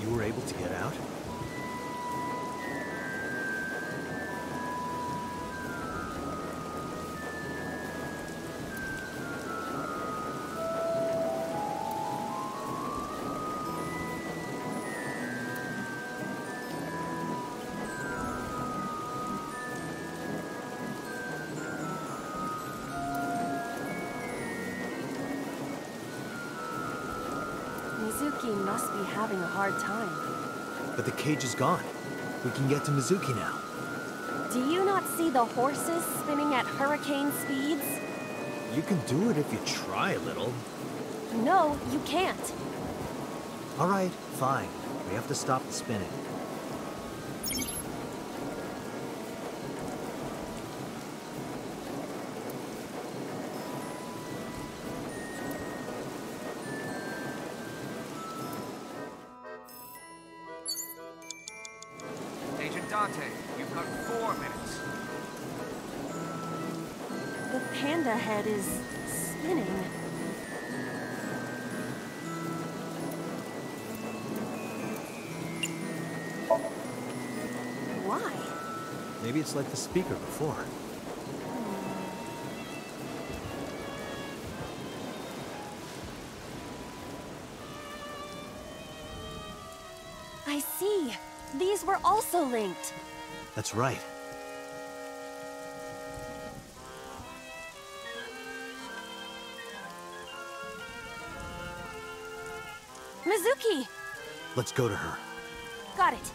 Speaker 2: You were able to get out?
Speaker 11: Mizuki must be having a hard time.
Speaker 2: But the cage is gone. We can get to Mizuki now.
Speaker 11: Do you not see the horses spinning at hurricane speeds?
Speaker 2: You can do it if you try a little.
Speaker 11: No, you can't.
Speaker 2: All right, fine. We have to stop the spinning.
Speaker 4: Agent Dante, you've got 4 minutes.
Speaker 11: The panda head is spinning. Why?
Speaker 2: Maybe it's like the speaker before.
Speaker 11: I see. These were also linked.
Speaker 2: That's right.
Speaker 11: Mizuki!
Speaker 2: Let's go to her.
Speaker 11: Got it.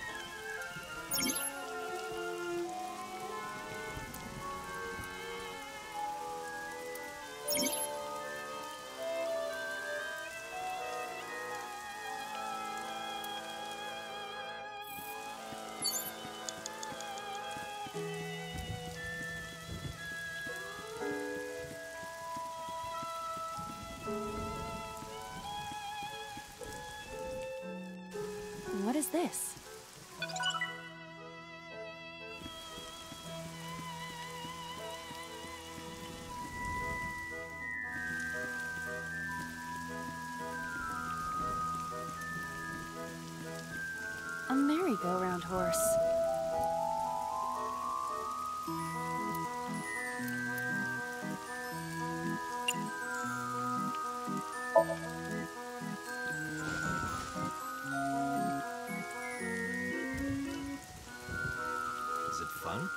Speaker 11: What is this? A merry-go-round horse.
Speaker 2: Is it fun?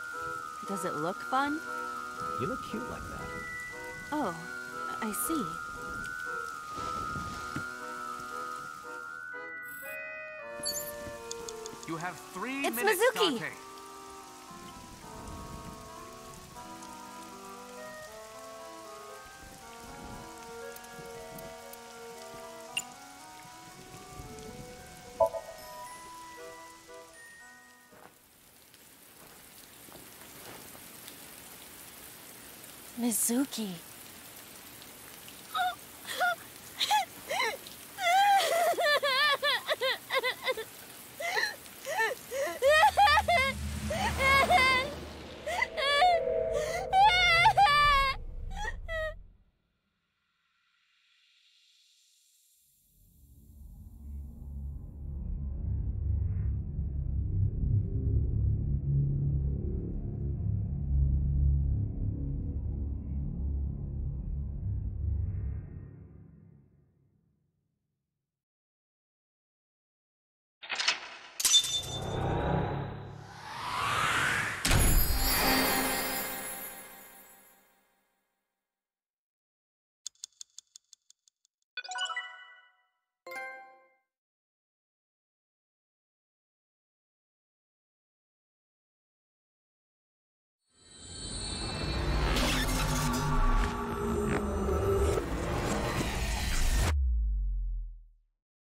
Speaker 11: Does it look fun?
Speaker 2: You look cute like that.
Speaker 11: Oh, I see.
Speaker 4: You have 3
Speaker 11: It's
Speaker 4: minutes,
Speaker 11: Mizuki!
Speaker 4: Dante.
Speaker 11: Mizuki.